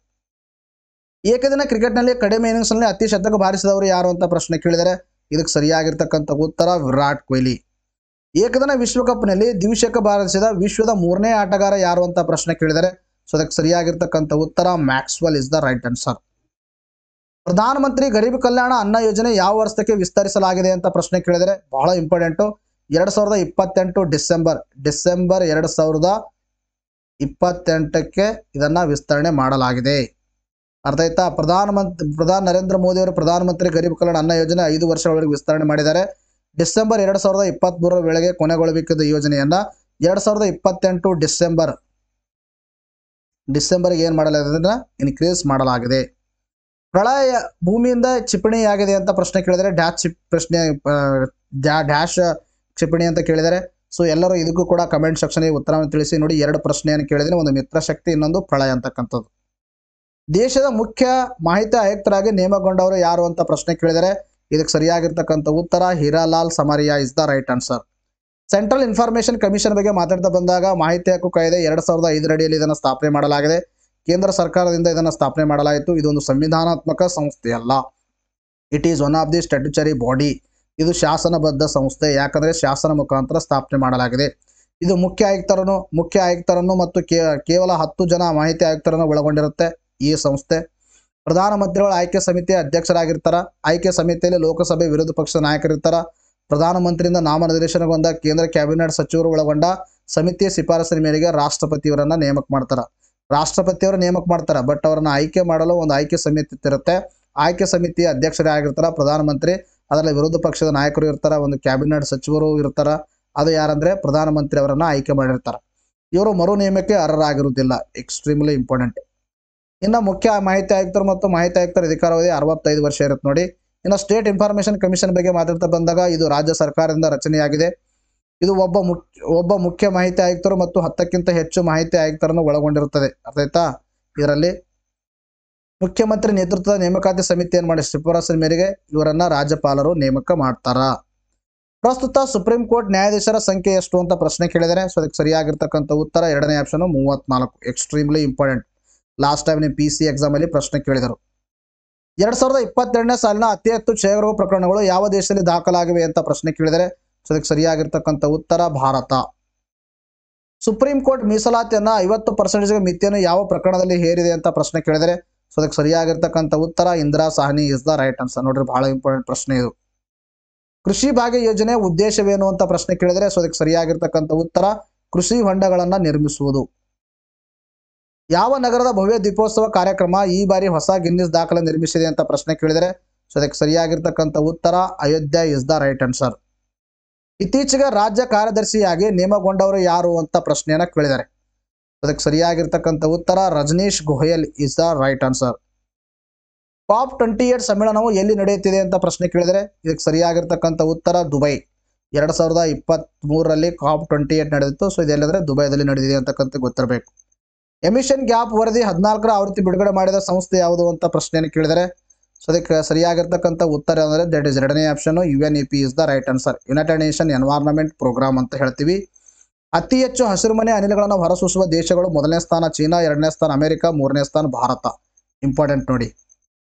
ಏಕದಿನ ಕ್ರಿಕೆಟ್ನಲ್ಲಿ ಕಡಿಮೆ ಇನ್ನಿಂಗ್ಸ್ನಲ್ಲಿ ಅತಿ ಶತಕ ಬಾರಿಸಿದವರು ಯಾರು ಅಂತ ಪ್ರಶ್ನೆ ಕೇಳಿದರೆ, ಇದಕ್ಕೆ ಸರಿಯಾಗಿರ್ತಕ್ಕಂಥ ಉತ್ತರ ವಿರಾಟ್ ಕೊಹ್ಲಿ. ಏಕದಿನ ವಿಶ್ವಕಪ್ನಲ್ಲಿ ದ್ವಿಶತಕ ಬಾರಿಸಿದ ವಿಶ್ವದ 3ನೇ ಆಟಗಾರ ಯಾರು ಅಂತ ಪ್ರಶ್ನೆ ಕೇಳಿದರೆ. ಸೊ ಅದಕ್ಕೆ ಸರಿಯಾಗಿರ್ತಕ್ಕಂಥ ಉತ್ತರ Maxwell is the right answer. ಪ್ರಧಾನಮಂತ್ರಿ ಗರೀಬ್ ಕಲ್ಯಾಣ ಅನ್ನ ಯೋಜನೆ ಯಾವ ವರ್ಷಕ್ಕೆ ವಿಸ್ತರಿಸಲಾಗಿದೆ ಅಂತ ಪ್ರಶ್ನೆ ಕೇಳಿದರೆ ಬಹಳ ಇಂಪಾರ್ಟೆಂಟು. 2028 ಡಿಸೆಂಬರ್ 2028ಕ್ಕೆ ಇದನ್ನ ವಿಸ್ತರಣೆ ಮಾಡಲಾಗಿದೆ. ಅರ್ಥ ಆಯ್ತಾ? ಪ್ರಧಾನಿ ನರೇಂದ್ರ ಮೋದಿ ಅವರು ಪ್ರಧಾನಮಂತ್ರಿ ಗರೀಬ್ ಕಲ್ಯಾಣ ಅನ್ನ ಯೋಜನೆ 5 ವರ್ಷಗಳವರೆಗೆ ವಿಸ್ತರಣೆ ಮಾಡಿದ್ದಾರೆ. ಡಿಸೆಂಬರ್ 2023 ವೇಳೆಗೆ ಕೊನೆಗೊಳ್ಳಬೇಕಿದ್ದ ಯೋಜನೆಯನ್ನ 2028 ಡಿಸೆಂಬರ್ಗೆ ಏನು ಮಾಡಲಾಗಿದೆ, ಇನ್ಕ್ರೀಸ್ ಮಾಡಲಾಗಿದೆ. ಪ್ರಳಯ ಭೂಮಿಯಿಂದ ಕ್ಷಿಪಣಿಯಾಗಿದೆ ಅಂತ ಪ್ರಶ್ನೆ ಕೇಳಿದರೆ ಡ್ಯಾಶ್ ಕ್ಷಿಪಣಿ ಅಂತ ಕೇಳಿದರೆ. ಸೊ ಎಲ್ಲರೂ ಇದಕ್ಕೂ ಕೂಡ ಕಮೆಂಟ್ ಸೆಕ್ಷನ್ಗೆ ಉತ್ತರವನ್ನು ತಿಳಿಸಿ. ನೋಡಿ, 2 ಪ್ರಶ್ನೆಯನ್ನು ಕೇಳಿದರೆ, ಒಂದು ಮಿತ್ರಶಕ್ತಿ, ಇನ್ನೊಂದು ಪ್ರಳಯ ಅಂತಕ್ಕಂಥದ್ದು. ದೇಶದ ಮುಖ್ಯ ಮಾಹಿತಿ ಆಯುಕ್ತರಾಗಿ ನೇಮಕಗೊಂಡವರು ಯಾರು ಅಂತ ಪ್ರಶ್ನೆ ಕೇಳಿದರೆ ಇದಕ್ಕೆ ಸರಿಯಾಗಿರ್ತಕ್ಕಂಥ ಉತ್ತರ Heeralal Samariya is the right answer. Central information commission ಬಗ್ಗೆ ಮಾತಾಡ್ತಾ ಬಂದಾಗ ಮಾಹಿತಿ ಹಕ್ಕು ಕಾಯ್ದೆ 2005 ಅಡಿಯಲ್ಲಿ ಇದನ್ನು ಸ್ಥಾಪನೆ ಮಾಡಲಾಗಿದೆ. ಕೇಂದ್ರ ಸರ್ಕಾರದಿಂದ ಇದನ್ನು ಸ್ಥಾಪನೆ ಮಾಡಲಾಯಿತು. ಇದೊಂದು ಸಂವಿಧಾನಾತ್ಮಕ ಸಂಸ್ಥೆಯಲ್ಲ. It is one of the statutory body. ಇದು ಶಾಸನಬದ್ಧ ಸಂಸ್ಥೆ. ಯಾಕಂದರೆ ಶಾಸನ ಮುಖಾಂತರ ಸ್ಥಾಪನೆ ಮಾಡಲಾಗಿದೆ. ಇದು ಮುಖ್ಯ ಆಯುಕ್ತರನ್ನು ಮತ್ತು ಕೇವಲ 10 ಜನ ಮಾಹಿತಿ ಆಯುಕ್ತರನ್ನು ಒಳಗೊಂಡಿರುತ್ತೆ ಈ ಸಂಸ್ಥೆ. ಪ್ರಧಾನಮಂತ್ರಿಗಳ ಆಯ್ಕೆ ಸಮಿತಿಯ ಅಧ್ಯಕ್ಷರಾಗಿರ್ತಾರ. ಆಯ್ಕೆ ಸಮಿತಿಯಲ್ಲಿ ಲೋಕಸಭೆ ವಿರೋಧ ಪಕ್ಷದ ನಾಯಕರಿರ್ತಾರ. ಪ್ರಧಾನಮಂತ್ರಿಯಿಂದ ನಾಮನಿರ್ದೇಶನಗೊಂಡ ಕೇಂದ್ರ ಕ್ಯಾಬಿನೆಟ್ ಸಚಿವರು ಒಳಗೊಂಡ ಸಮಿತಿಯ ಶಿಫಾರಸಿನ ಮೇರೆಗೆ ರಾಷ್ಟ್ರಪತಿಯವರನ್ನ ನೇಮಕ ಮಾಡ್ತಾರೆ. ರಾಷ್ಟ್ರಪತಿಯವರು ನೇಮಕ ಮಾಡ್ತಾರೆ, ಬಟ್ ಅವರನ್ನ ಆಯ್ಕೆ ಮಾಡಲು ಒಂದು ಆಯ್ಕೆ ಸಮಿತಿ ಇರುತ್ತೆ. ಆಯ್ಕೆ ಸಮಿತಿಯ ಅಧ್ಯಕ್ಷರಾಗಿರ್ತಾರ ಪ್ರಧಾನಮಂತ್ರಿ. ಅದರಲ್ಲಿ ವಿರೋಧ ಪಕ್ಷದ ನಾಯಕರು ಇರ್ತಾರ, ಒಂದು ಕ್ಯಾಬಿನೆಟ್ ಸಚಿವರು ಇರ್ತಾರ. ಅದು ಯಾರಂದ್ರೆ ಪ್ರಧಾನಮಂತ್ರಿ ಅವರನ್ನ ಆಯ್ಕೆ ಮಾಡಿರ್ತಾರೆ. ಇವರು ಮರು ನೇಮಕ್ಕೆ ಅರ್ಹರಾಗಿರುವುದಿಲ್ಲ. Extremely important. ಇನ್ನು ಮುಖ್ಯ ಮಾಹಿತಿ ಆಯುಕ್ತರು ಮತ್ತು ಮಾಹಿತಿ ಆಯುಕ್ತರ ಅಧಿಕಾರಾವಧಿ 65 ವರ್ಷ ಇರುತ್ತೆ ನೋಡಿ. ಇನ್ನು ಸ್ಟೇಟ್ ಇನ್ಫಾರ್ಮೇಷನ್ ಕಮಿಷನ್ ಬಗ್ಗೆ ಮಾತಾಡ್ತಾ ಬಂದಾಗ ಇದು ರಾಜ್ಯ ಸರ್ಕಾರದಿಂದ ರಚನೆಯಾಗಿದೆ. ಇದು ಒಬ್ಬ ಮುಖ್ಯ ಮಾಹಿತಿ ಆಯುಕ್ತರು ಮತ್ತು 10ಕ್ಕಿಂತ ಹೆಚ್ಚು ಮಾಹಿತಿ ಆಯುಕ್ತರನ್ನು ಒಳಗೊಂಡಿರುತ್ತದೆ. ಅರ್ಥ ಆಯ್ತಾ? ಇದರಲ್ಲಿ ಮುಖ್ಯಮಂತ್ರಿ ನೇತೃತ್ವದ ನೇಮಕಾತಿ ಸಮಿತಿಯನ್ನು ಮಾಡಿ ಶಿಫಾರಸಿನ ಮೇರೆಗೆ ಇವರನ್ನ ರಾಜ್ಯಪಾಲರು ನೇಮಕ ಮಾಡ್ತಾರ. ಪ್ರಸ್ತುತ ಸುಪ್ರೀಂ ಕೋರ್ಟ್ ನ್ಯಾಯಾಧೀಶರ ಸಂಖ್ಯೆ ಎಷ್ಟು ಅಂತ ಪ್ರಶ್ನೆ ಕೇಳಿದರೆ ಸೊ ಅದಕ್ಕೆ ಸರಿಯಾಗಿರ್ತಕ್ಕಂಥ ಉತ್ತರ 2ನೇ option 34. Extremely important. Last time ನೀವು PC ಎಕ್ಸಾಮ್ ಅಲ್ಲಿ ಪ್ರಶ್ನೆ ಕೇಳಿದರು. 2022ನೇ ಸಾಲಿನ ಅತಿ ಹೆಚ್ಚು ಕ್ಷಯರೋಗ ಪ್ರಕರಣಗಳು ಯಾವ ದೇಶದಲ್ಲಿ ದಾಖಲಾಗಿವೆ ಅಂತ ಪ್ರಶ್ನೆ ಕೇಳಿದರೆ ಸೊ ಅದಕ್ಕೆ ಸರಿಯಾಗಿರ್ತಕ್ಕಂಥ ಉತ್ತರ ಭಾರತ. ಸುಪ್ರೀಂ ಕೋರ್ಟ್ ಮೀಸಲಾತಿಯನ್ನ 50% ಮಿತಿಯನ್ನು ಯಾವ ಪ್ರಕರಣದಲ್ಲಿ ಹೇರಿದೆ ಅಂತ ಪ್ರಶ್ನೆ ಕೇಳಿದರೆ ಸೊ ಅದಕ್ಕೆ ಸರಿಯಾಗಿರ್ತಕ್ಕಂಥ ಉತ್ತರ Indira Sahni is the right answer. ನೋಡ್ರಿ, ಬಹಳ ಇಂಪಾರ್ಟೆಂಟ್ ಪ್ರಶ್ನೆ ಇದು. ಕೃಷಿ ಭಾಗ್ಯ ಯೋಜನೆ ಉದ್ದೇಶವೇನು ಅಂತ ಪ್ರಶ್ನೆ ಕೇಳಿದರೆ ಸೊ ಅದಕ್ಕೆ ಸರಿಯಾಗಿರ್ತಕ್ಕಂಥ ಉತ್ತರ ಕೃಷಿ ಹೊಂಡಗಳನ್ನು ನಿರ್ಮಿಸುವುದು. ಯಾವ ನಗರದ ಭವ್ಯ ದೀಪೋತ್ಸವ ಕಾರ್ಯಕ್ರಮ ಈ ಬಾರಿ ಹೊಸ ಗಿನ್ನಿಸ್ ದಾಖಲೆ ನಿರ್ಮಿಸಿದೆ ಅಂತ ಪ್ರಶ್ನೆ ಕೇಳಿದರೆ ಸೊ ಅದಕ್ಕೆ ಸರಿಯಾಗಿರ್ತಕ್ಕಂಥ ಉತ್ತರ Ayodhya is the right answer. ಇತ್ತೀಚೆಗೆ ರಾಜ್ಯ ಕಾರ್ಯದರ್ಶಿಯಾಗಿ ನೇಮಕಗೊಂಡವರು ಯಾರು ಅಂತ ಪ್ರಶ್ನೆಯನ್ನ ಕೇಳಿದ್ದಾರೆ. ಅದಕ್ಕೆ ಸರಿಯಾಗಿರ್ತಕ್ಕಂಥ ಉತ್ತರ Rajneesh Goyal is the right answer. COP 28 ಸಮ್ಮೇಳನವು ಎಲ್ಲಿ ನಡೆಯುತ್ತಿದೆ ಅಂತ ಪ್ರಶ್ನೆ ಕೇಳಿದರೆ ಇದಕ್ಕೆ ಸರಿಯಾಗಿರ್ತಕ್ಕಂಥ ಉತ್ತರ ದುಬೈ. 2023ರಲ್ಲಿ COP 28 ನಡೆದಿತ್ತು. ಸೊ ಇದೆಲ್ಲಂದ್ರೆ ದುಬೈದಲ್ಲಿ ನಡೆದಿದೆ ಅಂತಕ್ಕಂಥ ಗೊತ್ತಿರಬೇಕು. ಎಮಿಷನ್ ಗ್ಯಾಪ್ ವರದಿ 14ರ ಆವೃತ್ತಿ ಬಿಡುಗಡೆ ಮಾಡಿದ ಸಂಸ್ಥೆ ಯಾವುದು ಅಂತ ಪ್ರಶ್ನೆಯನ್ನು ಕೇಳಿದರೆ ಸೊ ಅದಕ್ಕೆ ಸರಿಯಾಗಿರ್ತಕ್ಕಂಥ ಉತ್ತರ ಅಂದರೆ ದಟ್ ಇಸ್ 2ನೇ option UNEP is the right answer. United Nation Environment Programme ಅಂತ ಹೇಳ್ತೀವಿ. ಅತಿ ಹೆಚ್ಚು ಹಸಿರುಮನೆ ಅನಿಲಗಳನ್ನು ಹೊರಸೂಸುವ ದೇಶಗಳು 1ನೇ ಸ್ಥಾನ ಚೀನಾ, 2ನೇ ಸ್ಥಾನ ಅಮೆರಿಕ, 3ನೇ ಸ್ಥಾನ ಭಾರತ. ಇಂಪಾರ್ಟೆಂಟ್ ನೋಡಿ.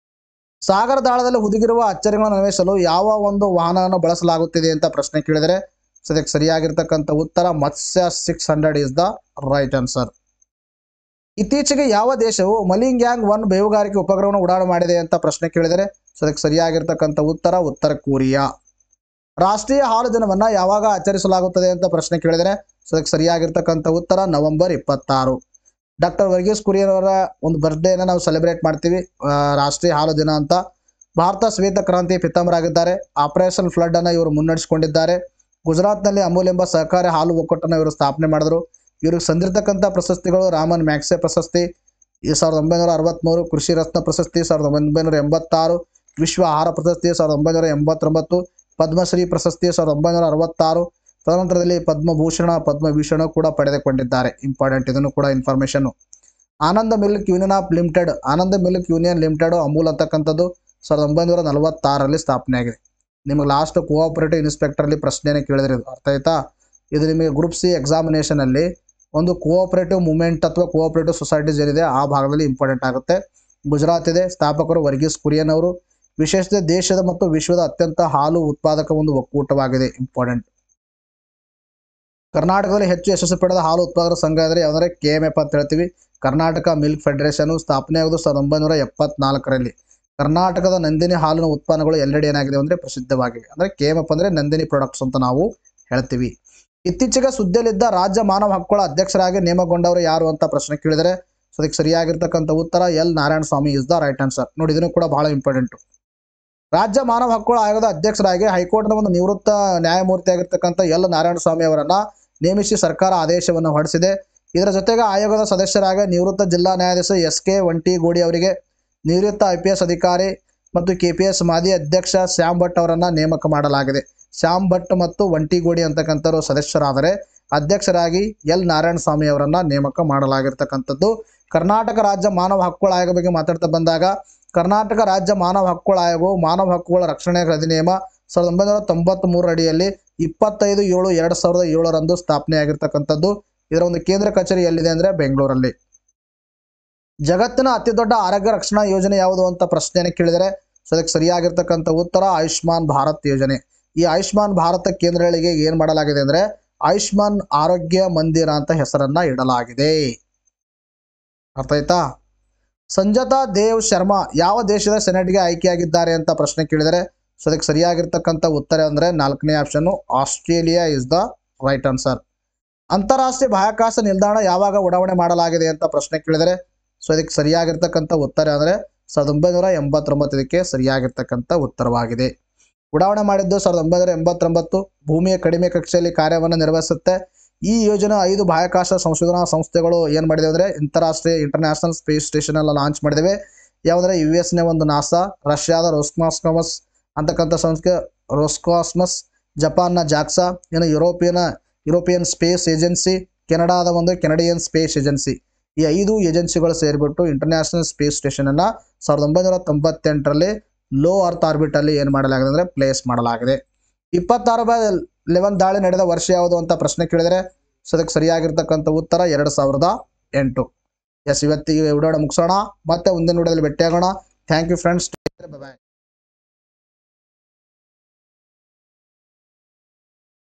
ಸಾಗರ ದಾಳದಲ್ಲಿ ಹುದುಗಿರುವ ಅಚ್ಚರಿಗಳನ್ನು ಅನ್ವೇಷಿಸಲು ಯಾವ ಒಂದು ವಾಹನವನ್ನು ಬಳಸಲಾಗುತ್ತಿದೆ ಅಂತ ಪ್ರಶ್ನೆ ಕೇಳಿದರೆ ಸೊ ಅದಕ್ಕೆ ಸರಿಯಾಗಿರ್ತಕ್ಕಂಥ ಉತ್ತರ ಮತ್ಸ್ಯ 600 ಇಸ್ ದ ರೈಟ್ ಆನ್ಸರ್. ಇತ್ತೀಚೆಗೆ ಯಾವ ದೇಶವು ಮಲಿಂಗ್ಯಾಂಗ್ 1 ಬೇಹುಗಾರಿಕೆ ಉಪಗ್ರಹವನ್ನು ಉಡಾವಣೆ ಮಾಡಿದೆ ಅಂತ ಪ್ರಶ್ನೆ ಕೇಳಿದರೆ ಸೊ ಅದಕ್ಕೆ ಸರಿಯಾಗಿರ್ತಕ್ಕಂಥ ಉತ್ತರ ಉತ್ತರ ಕೊರಿಯಾ. ರಾಷ್ಟ್ರೀಯ ಹಾಲು ದಿನವನ್ನ ಯಾವಾಗ ಆಚರಿಸಲಾಗುತ್ತದೆ ಅಂತ ಪ್ರಶ್ನೆ ಕೇಳಿದರೆ ಸೊ ಅದಕ್ಕೆ ಸರಿಯಾಗಿರ್ತಕ್ಕಂಥ ಉತ್ತರ ನವೆಂಬರ್ 26. ಡಾಕ್ಟರ್ ವರ್ಗೀಸ್ ಕುರಿಯನ್ ಅವರ ಒಂದು ಬರ್ತ್ಡೇನ ನಾವು ಸೆಲೆಬ್ರೇಟ್ ಮಾಡ್ತೀವಿ ರಾಷ್ಟ್ರೀಯ ಹಾಲು ದಿನ ಅಂತ. ಭಾರತ ಶ್ವೇತ ಕ್ರಾಂತಿ ಪಿತಾಮಹರಾಗಿದ್ದಾರೆ. ಆಪರೇಷನ್ ಫ್ಲಡ್ ಅನ್ನು ಇವರು ಮುನ್ನಡೆಸಿಕೊಂಡಿದ್ದಾರೆ. ಗುಜರಾತ್ನಲ್ಲಿ ಅಮೂಲ್ ಎಂಬ ಸಹಕಾರಿ ಹಾಲು ಒಕ್ಕೂಟನ್ನು ಇವರು ಸ್ಥಾಪನೆ ಮಾಡಿದ್ರು. ಇವ್ರಿಗೆ ಸಂದಿರ್ತಕ್ಕಂಥ ಪ್ರಶಸ್ತಿಗಳು ರಾಮನ್ ಮ್ಯಾಕ್ಸೆ ಪ್ರಶಸ್ತಿ 1963, ಕೃಷಿ ರತ್ನ ಪ್ರಶಸ್ತಿ 1986, ವಿಶ್ವ ಆಹಾರ ಪ್ರಶಸ್ತಿ 1989, ಪದ್ಮಶ್ರೀ ಪ್ರಶಸ್ತಿ 1966. ತದನಂತರದಲ್ಲಿ ಪದ್ಮಭೂಷಣ ಪದ್ಮವಿಭೂಷಣ ಕೂಡ ಪಡೆದುಕೊಂಡಿದ್ದಾರೆ. ಇಂಪಾರ್ಟೆಂಟ್, ಇದನ್ನು ಕೂಡ information. Anand milk union limited Amul ಅಂತಕ್ಕಂಥದ್ದು 1946ರಲ್ಲಿ ಸ್ಥಾಪನೆ ಆಗಿದೆ. ನಿಮಗೆ ಲಾಸ್ಟ್ ಕೋಆಪರೇಟಿವ್ ಇನ್ಸ್ಪೆಕ್ಟರ್ ಅಲ್ಲಿ ಪ್ರಶ್ನೆನೇ ಕೇಳಿದ್ರೆ ಅರ್ಥ ಆಯ್ತಾ? ಇದು ನಿಮಗೆ ಗ್ರೂಪ್ C ಎಕ್ಸಾಮಿನೇಷನ್ ಅಲ್ಲಿ ಒಂದು ಕೋಆಪರೇಟಿವ್ ಮೂವ್ಮೆಂಟ್ ಅಥವಾ ಕೋಆಪರೇಟಿವ್ ಸೊಸೈಟೀಸ್ ಏನಿದೆ ಆ ಭಾಗದಲ್ಲಿ ಇಂಪಾರ್ಟೆಂಟ್ ಆಗುತ್ತೆ. ಗುಜರಾತ್ ಇದೆ, ಸ್ಥಾಪಕರು ವರ್ಗೀಸ್ ಕುರಿಯನ್ ಅವರು. ವಿಶೇಷತೆ ದೇಶದ ಮತ್ತು ವಿಶ್ವದ ಅತ್ಯಂತ ಹಾಲು ಉತ್ಪಾದಕ ಒಂದು ಒಕ್ಕೂಟವಾಗಿದೆ. ಇಂಪಾರ್ಟೆಂಟ್. ಕರ್ನಾಟಕದಲ್ಲಿ ಹೆಚ್ಚು ಯಶಸ್ಸು ಪಡೆದ ಹಾಲು ಉತ್ಪಾದಕರ ಸಂಘ ಅಂದರೆ ಯಾವುದಂದ್ರೆ KMF ಅಂತ ಹೇಳ್ತೀವಿ. ಕರ್ನಾಟಕ ಮಿಲ್ಕ್ ಫೆಡರೇಷನ್ ಸ್ಥಾಪನೆಯಾಗುವುದು 1974ರಲ್ಲಿ. ಕರ್ನಾಟಕದ ನಂದಿನಿ ಹಾಲಿನ ಉತ್ಪನ್ನಗಳು ಎಲ್ಲೆಡೆ ಏನಾಗಿದೆ ಅಂದರೆ ಪ್ರಸಿದ್ಧವಾಗಿವೆ. ಅಂದರೆ KMF ಅಂದರೆ ನಂದಿನಿ ಪ್ರಾಡಕ್ಟ್ಸ್ ಅಂತ ನಾವು ಹೇಳ್ತೀವಿ. ಇತ್ತೀಚೆಗೆ ಸುದ್ದಿಯಲ್ಲಿದ್ದ ರಾಜ್ಯ ಮಾನವ ಹಕ್ಕುಗಳ ಅಧ್ಯಕ್ಷರಾಗಿ ನೇಮಕಗೊಂಡವರು ಯಾರು ಅಂತ ಪ್ರಶ್ನೆ ಕೇಳಿದರೆ ಸೊ ಅದಕ್ಕೆ ಸರಿಯಾಗಿರ್ತಕ್ಕಂಥ ಉತ್ತರ L Narayanaswamy is the right answer. ನೋಡಿ ಇದನ್ನು ಕೂಡ ಬಹಳ ಇಂಪಾರ್ಟೆಂಟ್. ರಾಜ್ಯ ಮಾನವ ಹಕ್ಕುಗಳ ಆಯೋಗದ ಅಧ್ಯಕ್ಷರಾಗಿ ಹೈಕೋರ್ಟ್ನ ಒಂದು ನಿವೃತ್ತ ನ್ಯಾಯಮೂರ್ತಿಯಾಗಿರ್ತಕ್ಕಂಥ ಎಲ್ ನಾರಾಯಣಸ್ವಾಮಿ ಅವರನ್ನ ನೇಮಿಸಿ ಸರ್ಕಾರ ಆದೇಶವನ್ನು ಹೊರಡಿಸಿದೆ. ಇದರ ಜೊತೆಗೆ ಆಯೋಗದ ಸದಸ್ಯರಾಗಿ ನಿವೃತ್ತ ಜಿಲ್ಲಾ ನ್ಯಾಯಾಧೀಶ SK ವಂಟಿಗೋಡಿ ಅವರಿಗೆ, ನಿವೃತ್ತ IPS ಅಧಿಕಾರಿ ಮತ್ತು KPS ಮಾಜಿ ಅಧ್ಯಕ್ಷ ಶ್ಯಾಮ್ ಭಟ್ ಅವರನ್ನು ನೇಮಕ ಮಾಡಲಾಗಿದೆ. ಶ್ಯಾಮ್ ಭಟ್ ಮತ್ತು ವಂಟಿಗೋಡಿ ಅಂತಕ್ಕಂಥವರು ಸದಸ್ಯರಾದರೆ ಅಧ್ಯಕ್ಷರಾಗಿ ಎಲ್ ನಾರಾಯಣಸ್ವಾಮಿ ಅವರನ್ನು ನೇಮಕ ಮಾಡಲಾಗಿರ್ತಕ್ಕಂಥದ್ದು. ಕರ್ನಾಟಕ ರಾಜ್ಯ ಮಾನವ ಹಕ್ಕುಗಳ ಆಯೋಗ ಬಗ್ಗೆ ಮಾತಾಡ್ತಾ ಬಂದಾಗ ಕರ್ನಾಟಕ ರಾಜ್ಯ ಮಾನವ ಹಕ್ಕುಗಳ ಆಯೋಗವು ಮಾನವ ಹಕ್ಕುಗಳ ರಕ್ಷಣೆ ಅಧಿನಿಯಮ 1993 ಅಡಿಯಲ್ಲಿ 25/7/2007 ಸ್ಥಾಪನೆಯಾಗಿರ್ತಕ್ಕಂಥದ್ದು. ಇದರ ಒಂದು ಕೇಂದ್ರ ಕಚೇರಿ ಎಲ್ಲಿದೆ ಅಂದರೆ ಬೆಂಗಳೂರಲ್ಲಿ. ಜಗತ್ತಿನ ಅತಿ ದೊಡ್ಡ ಆರೋಗ್ಯ ರಕ್ಷಣಾ ಯೋಜನೆ ಯಾವುದು ಅಂತ ಪ್ರಶ್ನೆಯನ್ನು ಕೇಳಿದರೆ ಸೊ ಅದಕ್ಕೆ ಸರಿಯಾಗಿರ್ತಕ್ಕಂಥ ಉತ್ತರ ಆಯುಷ್ಮಾನ್ ಭಾರತ್ ಯೋಜನೆ. ಈ ಆಯುಷ್ಮಾನ್ ಭಾರತ ಕೇಂದ್ರಗಳಿಗೆ ಏನು ಮಾಡಲಾಗಿದೆ ಅಂದರೆ ಆಯುಷ್ಮಾನ್ ಆರೋಗ್ಯ ಮಂದಿರ ಅಂತ ಹೆಸರನ್ನ ಇಡಲಾಗಿದೆ. ಅರ್ಥ ಆಯ್ತಾ? ಸಂಜತಾ ದೇವ್ ಶರ್ಮಾ ಯಾವ ದೇಶದ ಸೆನೆಟ್ಗೆ ಆಯ್ಕೆಯಾಗಿದ್ದಾರೆ ಅಂತ ಪ್ರಶ್ನೆ ಕೇಳಿದರೆ ಸೊ ಅದಕ್ಕೆ ಸರಿಯಾಗಿರ್ತಕ್ಕಂಥ ಉತ್ತರ ಅಂದರೆ 4ನೇ option Australia is the right answer. ಅಂತಾರಾಷ್ಟ್ರೀಯ ಬಾಹ್ಯಾಕಾಶ ನಿಲ್ದಾಣ ಯಾವಾಗ ಉಡಾವಣೆ ಮಾಡಲಾಗಿದೆ ಅಂತ ಪ್ರಶ್ನೆ ಕೇಳಿದರೆ ಸೊ ಅದಕ್ಕೆ ಸರಿಯಾಗಿರ್ತಕ್ಕಂಥ ಉತ್ತರ ಅಂದರೆ 1989 ಇದಕ್ಕೆ ಸರಿಯಾಗಿರ್ತಕ್ಕಂಥ ಉತ್ತರವಾಗಿದೆ. ಉಡಾವಣೆ ಮಾಡಿದ್ದು 1989. ಭೂಮಿಯ ಕಡಿಮೆ ಕಕ್ಷೆಯಲ್ಲಿ ಕಾರ್ಯವನ್ನು ನಿರ್ವಹಿಸುತ್ತೆ. ಈ ಯೋಜನೆ 5 ಬಾಹ್ಯಾಕಾಶ ಸಂಶೋಧನಾ ಸಂಸ್ಥೆಗಳು ಏನು ಮಾಡಿದೆ ಅಂದರೆ ಇಂಟರ್ನ್ಯಾಷನಲ್ ಸ್ಪೇಸ್ ಸ್ಟೇಷನ್ ಎಲ್ಲ ಲಾಂಚ್ ಮಾಡಿದ್ದೇವೆ. ಯಾವುದಂದರೆ US ಒಂದು ನಾಸಾ, ರಷ್ಯಾದ ರೋಸ್ಕಾಸ್ಮಸ್ ಅಂತಕ್ಕಂಥ ಸಂಸ್ಥೆ ರೋಸ್ಕಾಸ್ಮಸ್, ಜಪಾನ್ನ ಜಾಕ್ಸಾ, ಇನ್ನು ಯುರೋಪಿಯನ್ ಸ್ಪೇಸ್ ಏಜೆನ್ಸಿ, ಕೆನಡಾದ ಒಂದು ಕೆನಡಿಯನ್ ಸ್ಪೇಸ್ ಏಜೆನ್ಸಿ. ಈ 5 ಏಜೆನ್ಸಿಗಳು ಸೇರಿಬಿಟ್ಟು ಇಂಟರ್ನ್ಯಾಷನಲ್ ಸ್ಪೇಸ್ ಸ್ಟೇಷನನ್ನು 1998ರಲ್ಲಿ ಲೋ ಅರ್ತ್ ಆರ್ಬಿಟಲ್ಲಿ ಏನು ಮಾಡಲಾಗಿದೆ ಅಂದರೆ ಪ್ಲೇಸ್ ಮಾಡಲಾಗಿದೆ. 26/11 ದಾಳಿ ನಡೆದ ವರ್ಷ ಯಾವುದು ಅಂತ ಪ್ರಶ್ನೆ ಕೇಳಿದರೆ ಸೊ ಅದಕ್ಕೆ ಸರಿಯಾಗಿರ್ತಕ್ಕಂಥ ಉತ್ತರ 2008. ಎಸ್, ಇವತ್ತಿಗೆ ವಿಡಿಯೋನ ಮುಗಿಸೋಣ. ಮತ್ತೆ ಮುಂದಿನ ವಿಡಿಯೋದಲ್ಲಿ ಭೇಟಿಯಾಗೋಣ. Thank you friends. ಬಾಯ್.